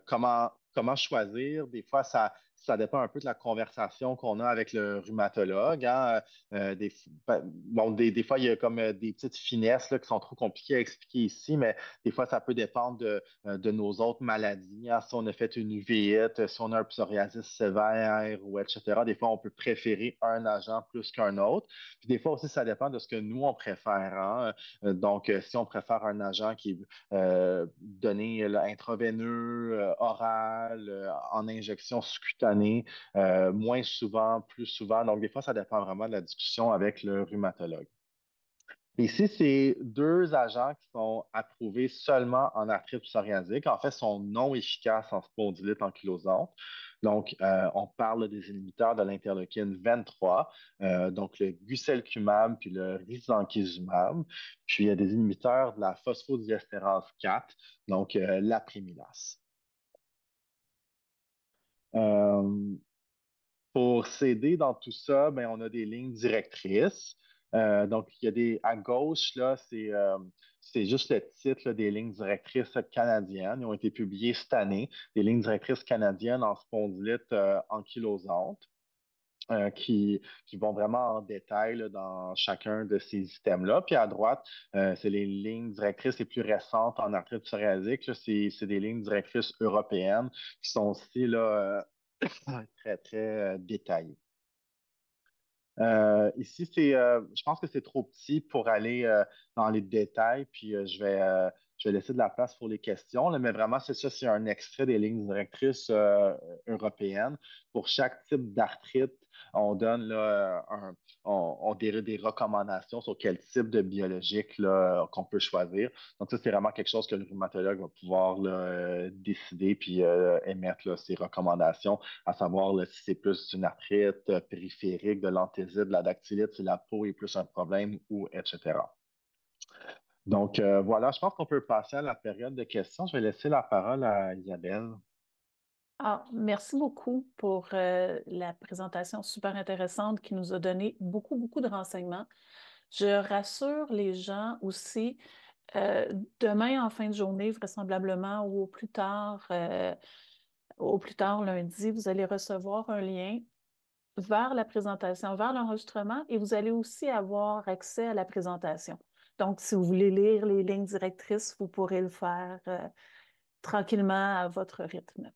comment choisir? Des fois, ça dépend un peu de la conversation qu'on a avec le rhumatologue. Hein. Des fois, il y a comme des petites finesses là, qui sont trop compliquées à expliquer ici, mais des fois, ça peut dépendre de nos autres maladies. Hein. Si on a fait une uvite, si on a un psoriasis sévère ou etc., des fois, on peut préférer un agent plus qu'un autre. Puis des fois aussi, ça dépend de ce que nous, on préfère. Hein. Donc, si on préfère un agent qui est donné là, intraveineux, oral, en injection sous-cutanée, moins souvent, plus souvent. Donc, des fois, ça dépend vraiment de la discussion avec le rhumatologue. Ici, c'est deux agents qui sont approuvés seulement en arthrite psoriasique. En fait, sont non efficaces en spondylite ankylosante. Donc, on parle des inhibiteurs de l'interleukine 23, donc le guselkumab puis le risankizumab. Puis, il y a des inhibiteurs de la phosphodiestérase 4, donc l'apremilase. Euh, pour s'aider dans tout ça, ben, on a des lignes directrices. Donc, il y a à gauche, là, c'est juste le titre là, des lignes directrices canadiennes. Ils ont été publiées cette année, des lignes directrices canadiennes en spondylite ankylosante. Qui vont vraiment en détail là, dans chacun de ces items-là. Puis à droite, c'est les lignes directrices les plus récentes en arthrite psoriasique. Là, c'est des lignes directrices européennes qui sont aussi là, très, très détaillées. Ici, je pense que c'est trop petit pour aller dans les détails, puis je vais laisser de la place pour les questions, là, mais vraiment, c'est ça, c'est un extrait des lignes directrices européennes. Pour chaque type d'arthrite, on donne là, on des recommandations sur quel type de biologique là, qu'on peut choisir. Donc, ça, c'est vraiment quelque chose que le rhumatologue va pouvoir là, décider puis émettre là, ses recommandations à savoir là, si c'est plus une arthrite périphérique, de l'anthésite, de la dactylite, si la peau est plus un problème, ou etc. Donc, voilà, je pense qu'on peut passer à la période de questions. Je vais laisser la parole à Isabelle. Ah, merci beaucoup pour la présentation super intéressante qui nous a donné beaucoup, beaucoup de renseignements. Je rassure les gens aussi, demain en fin de journée, vraisemblablement, ou au plus tard lundi, vous allez recevoir un lien vers la présentation, vers l'enregistrement, et vous allez aussi avoir accès à la présentation. Donc, si vous voulez lire les lignes directrices, vous pourrez le faire tranquillement à votre rythme.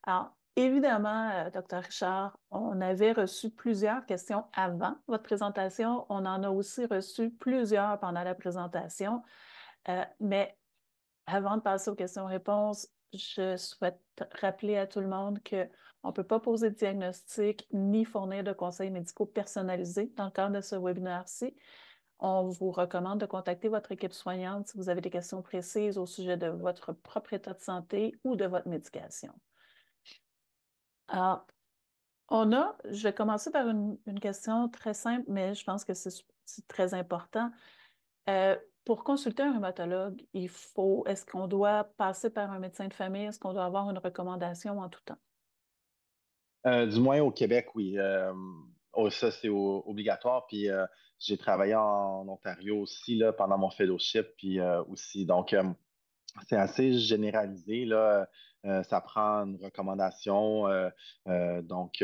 Alors, évidemment, Dr. Richard, on avait reçu plusieurs questions avant votre présentation. On en a aussi reçu plusieurs pendant la présentation. Mais avant de passer aux questions-réponses, je souhaite rappeler à tout le monde qu'on ne peut pas poser de diagnostic ni fournir de conseils médicaux personnalisés dans le cadre de ce webinaire-ci. On vous recommande de contacter votre équipe soignante si vous avez des questions précises au sujet de votre propre état de santé ou de votre médication. Alors, je vais commencer par une question très simple, mais je pense que c'est très important. Pour consulter un rhumatologue, est-ce qu'on doit passer par un médecin de famille? Est-ce qu'on doit avoir une recommandation en tout temps? Du moins au Québec, oui. Ça, c'est obligatoire. Puis j'ai travaillé en Ontario aussi là, pendant mon fellowship, puis aussi. Donc, c'est assez généralisé, là. Ça prend une recommandation. Donc,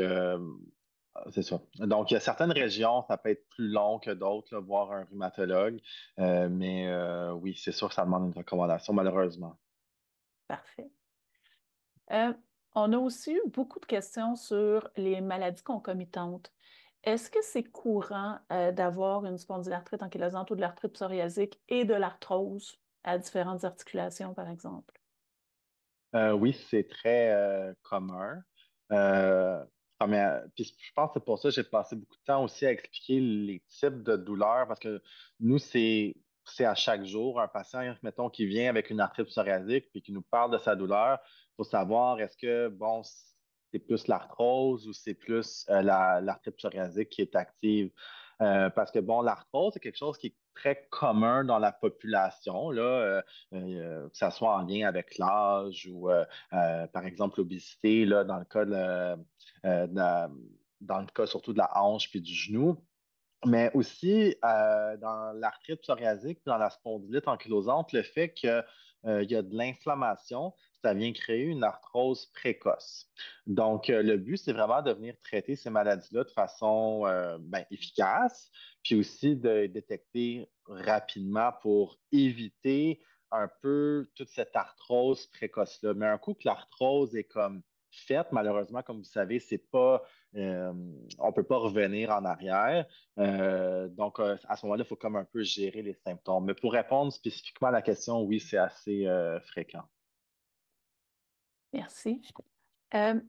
c'est ça. Donc, il y a certaines régions, ça peut être plus long que d'autres, là, voir un rhumatologue. Mais oui, c'est sûr que ça demande une recommandation, malheureusement. Parfait. Euh, on a aussi eu beaucoup de questions sur les maladies concomitantes. Est-ce que c'est courant d'avoir une spondylarthrite ankylosante ou de l'arthrite psoriasique et de l'arthrose à différentes articulations, par exemple? Oui, c'est très commun. Euh, puis je pense que c'est pour ça que j'ai passé beaucoup de temps aussi à expliquer les types de douleurs parce que nous, c'est à chaque jour un patient, mettons, qui vient avec une arthrite psoriasique puis qui nous parle de sa douleur. Il faut savoir est-ce que, bon, c'est plus l'arthrose ou c'est plus l'arthrite psoriasique qui est active. Parce que, bon, l'arthrose, c'est quelque chose qui est très commun dans la population, là. Que ça soit en lien avec l'âge ou, par exemple, l'obésité, là, dans le cas surtout de la hanche puis du genou. Mais aussi, dans l'arthrite psoriasique, dans la spondylite ankylosante, le fait qu'il y a de l'inflammation, ça vient créer une arthrose précoce. Donc, le but, c'est vraiment de venir traiter ces maladies-là de façon efficace, puis aussi de détecter rapidement pour éviter un peu toute cette arthrose précoce-là. Mais un coup que l'arthrose est comme faite, malheureusement, comme vous savez, c'est pas, euh, on peut pas revenir en arrière. Donc, à ce moment-là, il faut comme un peu gérer les symptômes. Mais pour répondre spécifiquement à la question, oui, c'est assez fréquent. Merci. Euh,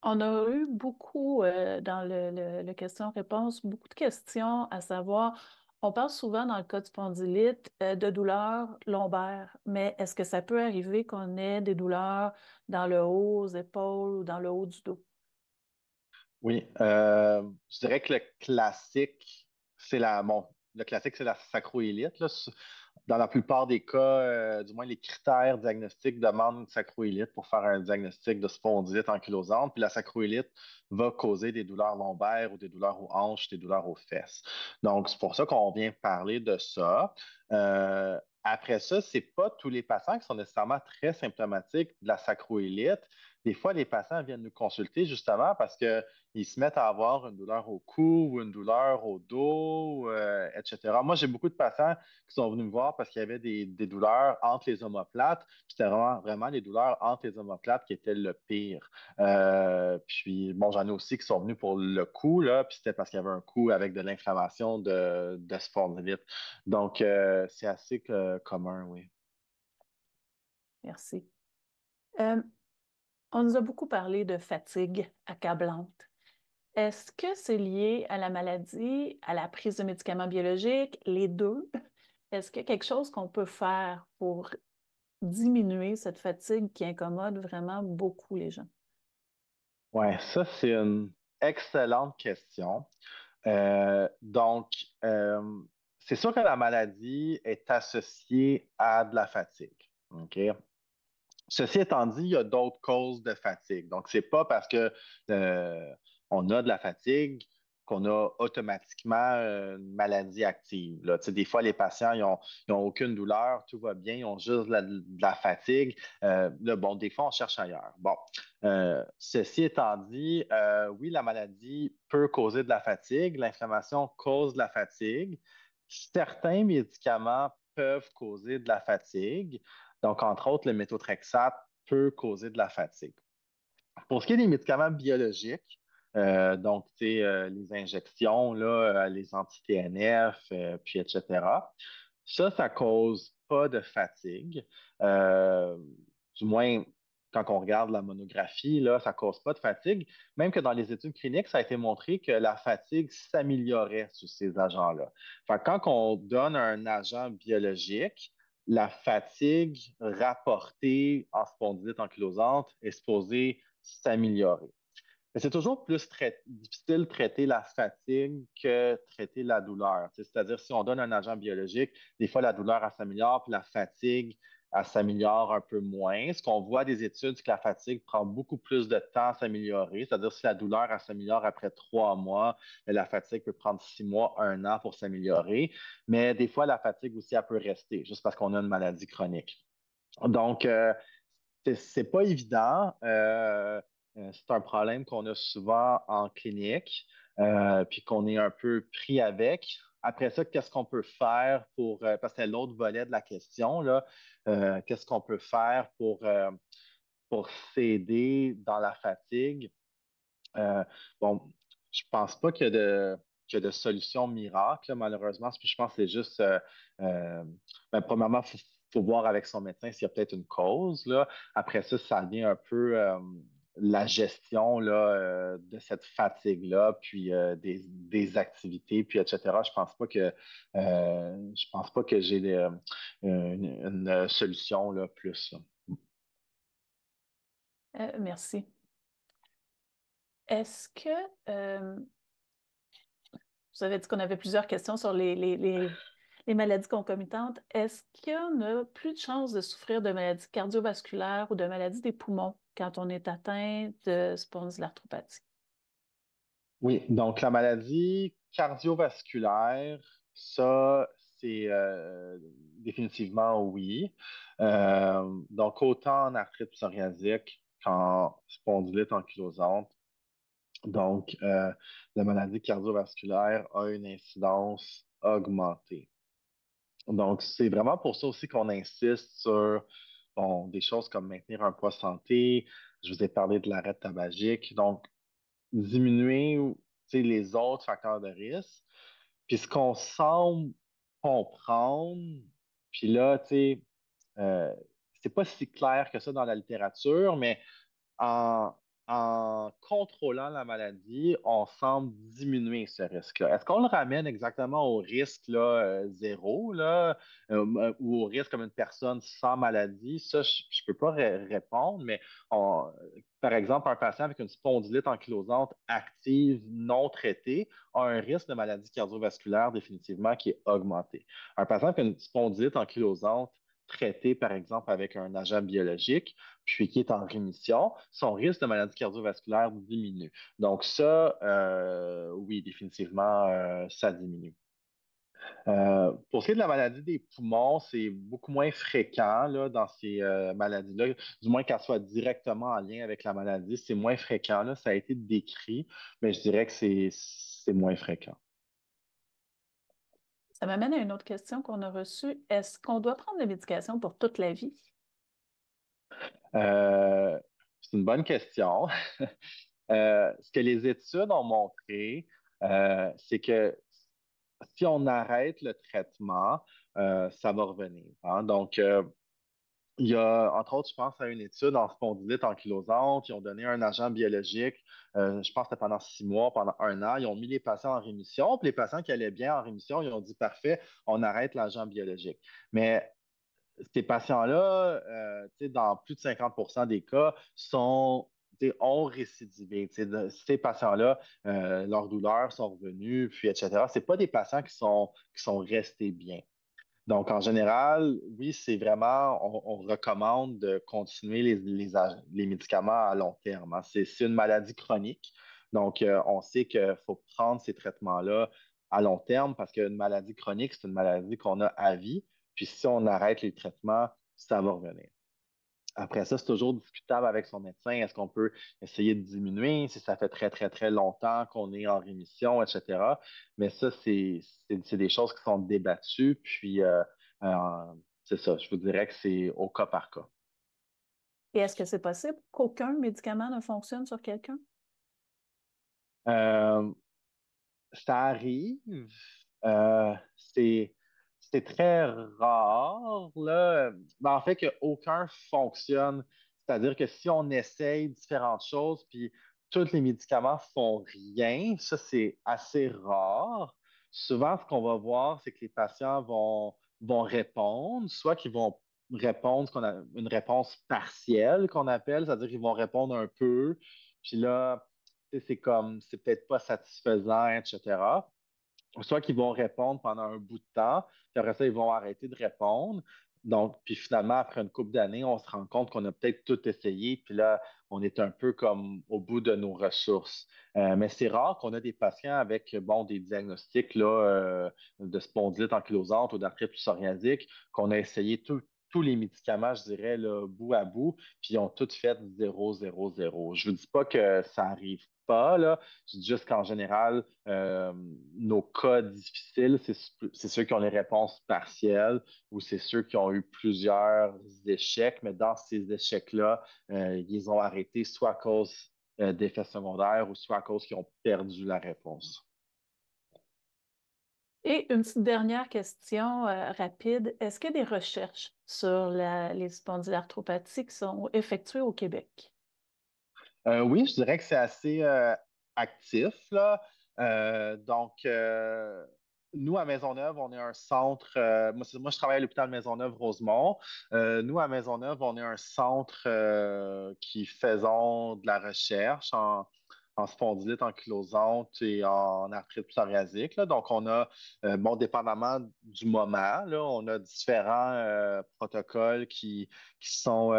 on a eu beaucoup dans le question-réponse, beaucoup de questions à savoir, on parle souvent dans le cas de spondylite de douleurs lombaires, mais est-ce que ça peut arriver qu'on ait des douleurs dans le haut, aux épaules ou dans le haut du dos? Oui, je dirais que le classique, c'est la sacroiliite, là. Dans la plupart des cas, du moins les critères diagnostiques demandent une sacroiliite pour faire un diagnostic de spondylite ankylosante. Puis la sacroiliite va causer des douleurs lombaires ou des douleurs aux hanches, des douleurs aux fesses. Donc, c'est pour ça qu'on vient parler de ça. Après ça, c'est pas tous les patients qui sont nécessairement très symptomatiques de la sacroiliite. Des fois, les patients viennent nous consulter justement parce que ils se mettent à avoir une douleur au cou ou une douleur au dos, etc. Moi, j'ai beaucoup de patients qui sont venus me voir parce qu'il y avait des douleurs entre les omoplates. Puis c'était vraiment, vraiment les douleurs entre les omoplates qui étaient le pire. Puis, bon, j'en ai aussi qui sont venus pour le cou, là, puis c'était parce qu'il y avait un cou avec de l'inflammation de spondylite. Donc, c'est assez commun, oui. Merci. Euh, on nous a beaucoup parlé de fatigue accablante. Est-ce que c'est lié à la maladie, à la prise de médicaments biologiques, les deux? Est-ce qu'il y a quelque chose qu'on peut faire pour diminuer cette fatigue qui incommode vraiment beaucoup les gens? Ouais, ça, c'est une excellente question. Donc, c'est sûr que la maladie est associée à de la fatigue. OK? Ceci étant dit, il y a d'autres causes de fatigue. Donc, c'est pas parce que on a de la fatigue qu'on a automatiquement une maladie active. Là. Tu sais, des fois, les patients, ils ont aucune douleur, tout va bien, ils ont juste de la fatigue. Là, bon, des fois, on cherche ailleurs. Bon, ceci étant dit, oui, la maladie peut causer de la fatigue, l'inflammation cause de la fatigue. Certains médicaments peuvent causer de la fatigue. Donc, entre autres, le méthotrexate peut causer de la fatigue. Pour ce qui est des médicaments biologiques, donc, tu sais, les injections, là, les anti-TNF, puis etc., ça cause pas de fatigue. Euh, du moins quand on regarde la monographie, là, ça ne cause pas de fatigue. Même que dans les études cliniques, ça a été montré que la fatigue s'améliorait sous ces agents-là. Fait que quand on donne un agent biologique, la fatigue rapportée en spondylite ankylosante est supposée s'améliorer. Mais c'est toujours plus difficile de traiter la fatigue que traiter la douleur. C'est-à-dire, si on donne un agent biologique, des fois la douleur elle s'améliore, puis la fatigue elle s'améliore un peu moins. Ce qu'on voit des études, c'est que la fatigue prend beaucoup plus de temps à s'améliorer. C'est-à-dire, si la douleur elle s'améliore après 3 mois, mais la fatigue peut prendre 6 mois, 1 an pour s'améliorer. Mais des fois, la fatigue aussi, elle peut rester, juste parce qu'on a une maladie chronique. Donc, c'est pas évident. C'est un problème qu'on a souvent en clinique, puis qu'on est un peu pris avec. Après ça, qu'est-ce qu'on peut faire parce que c'est l'autre volet de la question, là, qu'est-ce qu'on peut faire pour s'aider dans la fatigue? Euh, bon, je pense pas qu'il y a de solution miracle, là, malheureusement. Puis je pense que c'est juste, euh, premièrement, faut voir avec son médecin s'il y a peut-être une cause, là. Après ça, ça vient un peu la gestion là, de cette fatigue-là, puis des activités, puis etc. Je pense pas que j'ai une solution là, plus, là. Merci. Est-ce que vous avez dit qu'on avait plusieurs questions sur les maladies concomitantes. Est-ce qu'on a plus de chances de souffrir de maladies cardiovasculaires ou de maladies des poumons quand on est atteint de spondylarthropathie? Oui, donc la maladie cardiovasculaire, ça, c'est définitivement oui. Donc, autant en arthrite psoriasique qu'en spondylite ankylosante. Donc, la maladie cardiovasculaire a une incidence augmentée. Donc, c'est vraiment pour ça aussi qu'on insiste sur bon, des choses comme maintenir un poids santé. Je vous ai parlé de l'arrêt tabagique. Donc, diminuer tu sais, les autres facteurs de risque. Puis ce qu'on semble comprendre, puis là, tu sais, euh, c'est pas si clair que ça dans la littérature, mais en, en contrôlant la maladie, on semble diminuer ce risque-là. Est-ce qu'on le ramène exactement au risque là, zéro là, ou au risque comme une personne sans maladie? Ça, je ne peux pas répondre, mais par exemple, un patient avec une spondylite ankylosante active non traitée a un risque de maladie cardiovasculaire définitivement qui est augmenté. Un patient avec une spondylite ankylosante traitée, par exemple, avec un agent biologique, puis qui est en rémission, son risque de maladie cardiovasculaire diminue. Donc ça, oui, définitivement, ça diminue. Pour ce qui est de la maladie des poumons, c'est beaucoup moins fréquent là, dans ces maladies-là, du moins qu'elles soient directement en lien avec la maladie, c'est moins fréquent. Là, ça a été décrit, mais je dirais que c'est moins fréquent. Ça m'amène à une autre question qu'on a reçue. Est-ce qu'on doit prendre des médications pour toute la vie? Euh, c'est une bonne question. Ce que les études ont montré, c'est que si on arrête le traitement, ça va revenir, hein. Donc, il y a, entre autres, je pense à une étude en spondylite ankylosante. Ils ont donné un agent biologique, je pense que c'était pendant 6 mois, pendant 1 an. Ils ont mis les patients en rémission. Puis les patients qui allaient bien en rémission, ils ont dit parfait, on arrête l'agent biologique. Mais ces patients-là, tu sais, dans plus de 50% des cas, ont récidivé. Tu sais, ces patients-là, leurs douleurs sont revenues, puis etc. C'est pas des patients qui sont restés bien. Donc, en général, oui, c'est vraiment, on recommande de continuer les médicaments à long terme, hein. C'est une maladie chronique. Donc, on sait qu'il faut prendre ces traitements-là à long terme parce qu'une maladie chronique, c'est une maladie qu'on a à vie. Puis, si on arrête les traitements, ça va revenir. Après ça, c'est toujours discutable avec son médecin. Est-ce qu'on peut essayer de diminuer si ça fait très, très, très longtemps qu'on est en rémission, etc. Mais ça, c'est des choses qui sont débattues. Puis, euh, c'est ça, je vous dirais que c'est au cas par cas. Et est-ce que c'est possible qu'aucun médicament ne fonctionne sur quelqu'un? Euh, Ça arrive. C'est c'est très rare, là. Ben, en fait, qu'aucun fonctionne. C'est-à-dire que si on essaye différentes choses, puis tous les médicaments font rien, ça, c'est assez rare. Souvent, ce qu'on va voir, c'est que les patients vont répondre, soit qu'ils vont répondre qu'on a une réponse partielle qu'on appelle, c'est-à-dire qu'ils vont répondre un peu, puis là, c'est comme, c'est peut-être pas satisfaisant, etc. Soit qu'ils vont répondre pendant un bout de temps, puis après ça, ils vont arrêter de répondre. Donc, puis finalement, après une couple d'années, on se rend compte qu'on a peut-être tout essayé, puis là, on est un peu comme au bout de nos ressources. Mais c'est rare qu'on a des patients avec, bon, des diagnostics là, de spondylite ankylosante ou d'arthrite psoriasique, qu'on a essayé tous les médicaments, je dirais, là, bout à bout, puis ils ont tous fait 0, 0, 0. Je ne vous dis pas que ça arrive pas, là. Je dis juste qu'en général, nos cas difficiles, c'est ceux qui ont les réponses partielles ou c'est ceux qui ont eu plusieurs échecs, mais dans ces échecs-là, ils ont arrêté soit à cause d'effets secondaires ou soit à cause qu'ils ont perdu la réponse. Et une petite dernière question rapide. Est-ce qu'il y a des recherches sur les spondylarthropathies qui sont effectuées au Québec? Oui, je dirais que c'est assez actif, là. Donc, nous, à Maisonneuve, on est un centre. Moi, je travaille à l'hôpital Maisonneuve-Rosemont. Nous, à Maisonneuve, on est un centre qui faisons de la recherche en spondylite ankylosante et en arthrite psoriasique, là. Donc, on a, bon, dépendamment du moment, là, on a différents protocoles qui sont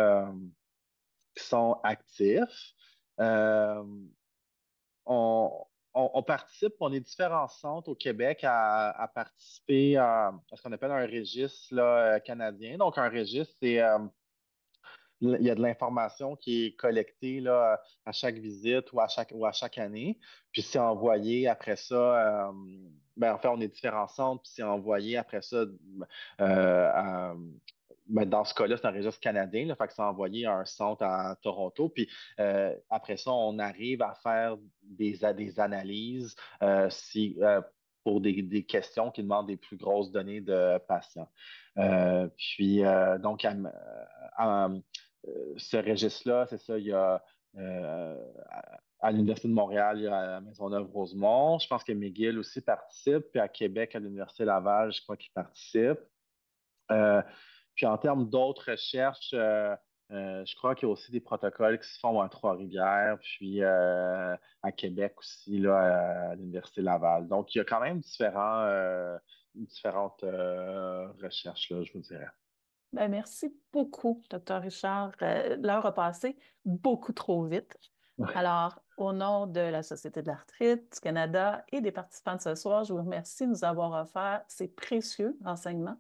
actifs. Euh, on, on participe, on est différents centres au Québec à participer à ce qu'on appelle un registre là, canadien. Donc, un registre, c'est il y a de l'information qui est collectée là, à chaque visite ou à chaque année. Puis c'est envoyé après ça. Ben, en fait, on est différents centres, puis c'est envoyé après ça. À- ben, dans ce cas-là, c'est un registre canadien, là, fait que c'est envoyé à un centre à Toronto. Puis après ça, on arrive à faire des analyses pour des questions qui demandent des plus grosses données de patients. Donc, ce registre-là, c'est ça, il y a à l'Université de Montréal, il y a à Maisonneuve-Rosemont. Je pense que McGill aussi participe, puis à Québec, à l'Université Laval, je crois qu'il participe. Euh, Puis en termes d'autres recherches, je crois qu'il y a aussi des protocoles qui se font à Trois-Rivières, puis à Québec aussi, là, à l'Université Laval. Donc, il y a quand même différentes recherches, là, je vous dirais. Ben, merci beaucoup, Dr. Richard. L'heure a passé beaucoup trop vite. Alors, au nom de la Société de l'arthrite du Canada et des participants de ce soir, je vous remercie de nous avoir offert ces précieux renseignements.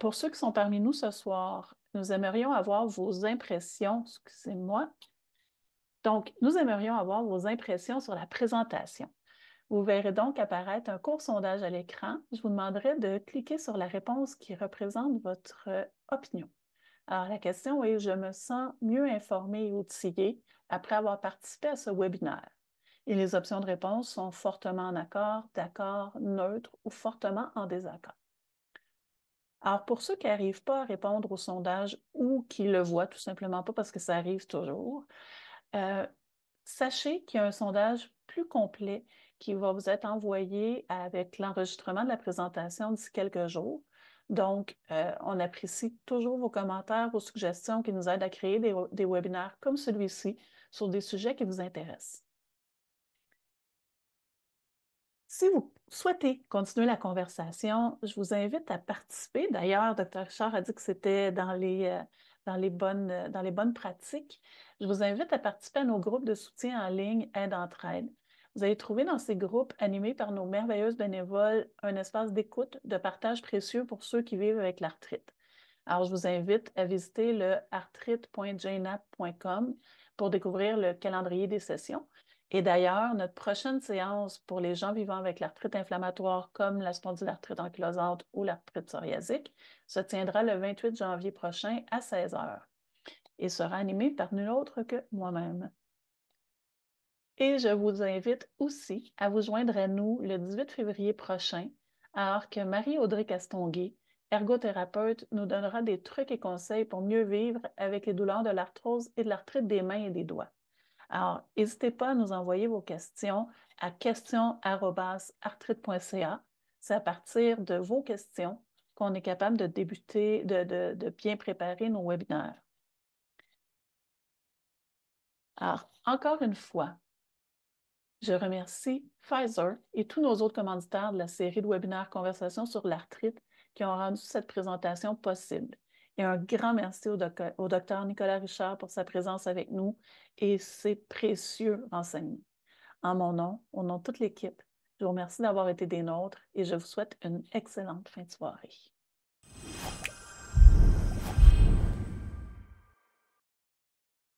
Pour ceux qui sont parmi nous ce soir, nous aimerions avoir vos impressions, excusez-moi. Donc, nous aimerions avoir vos impressions sur la présentation. Vous verrez donc apparaître un court sondage à l'écran. Je vous demanderai de cliquer sur la réponse qui représente votre opinion. Alors, la question est, je me sens mieux informée et outillée après avoir participé à ce webinaire. Et les options de réponse sont fortement en accord, d'accord, neutre ou fortement en désaccord. Alors, pour ceux qui n'arrivent pas à répondre au sondage ou qui le voient tout simplement pas parce que ça arrive toujours, euh, sachez qu'il y a un sondage plus complet qui va vous être envoyé avec l'enregistrement de la présentation d'ici quelques jours. Donc, on apprécie toujours vos commentaires, vos suggestions qui nous aident à créer des webinaires comme celui-ci sur des sujets qui vous intéressent. Si vous souhaitez continuer la conversation, je vous invite à participer. D'ailleurs, Dr. Richard a dit que c'était dans les bonnes pratiques. Je vous invite à participer à nos groupes de soutien en ligne Aide-Entraide. Vous allez trouver dans ces groupes animés par nos merveilleuses bénévoles un espace d'écoute, de partage précieux pour ceux qui vivent avec l'arthrite. Alors, je vous invite à visiter le arthrite.jnap.com pour découvrir le calendrier des sessions. Et d'ailleurs, notre prochaine séance pour les gens vivant avec l'arthrite inflammatoire comme la spondylarthrite ankylosante ou l'arthrite psoriasique se tiendra le 28 janvier prochain à 16 heures et sera animée par nul autre que moi-même. Et je vous invite aussi à vous joindre à nous le 18 février prochain alors que Marie-Audrey Castonguay, ergothérapeute, nous donnera des trucs et conseils pour mieux vivre avec les douleurs de l'arthrose et de l'arthrite des mains et des doigts. Alors, n'hésitez pas à nous envoyer vos questions à questions@arthrite.ca. C'est à partir de vos questions qu'on est capable de débuter, de bien préparer nos webinaires. Alors, encore une fois, je remercie Pfizer et tous nos autres commanditaires de la série de webinaires Conversations sur l'arthrite qui ont rendu cette présentation possible. Et un grand merci au docteur Nicolas Richard pour sa présence avec nous et ses précieux renseignements. En mon nom, au nom de toute l'équipe, je vous remercie d'avoir été des nôtres et je vous souhaite une excellente fin de soirée.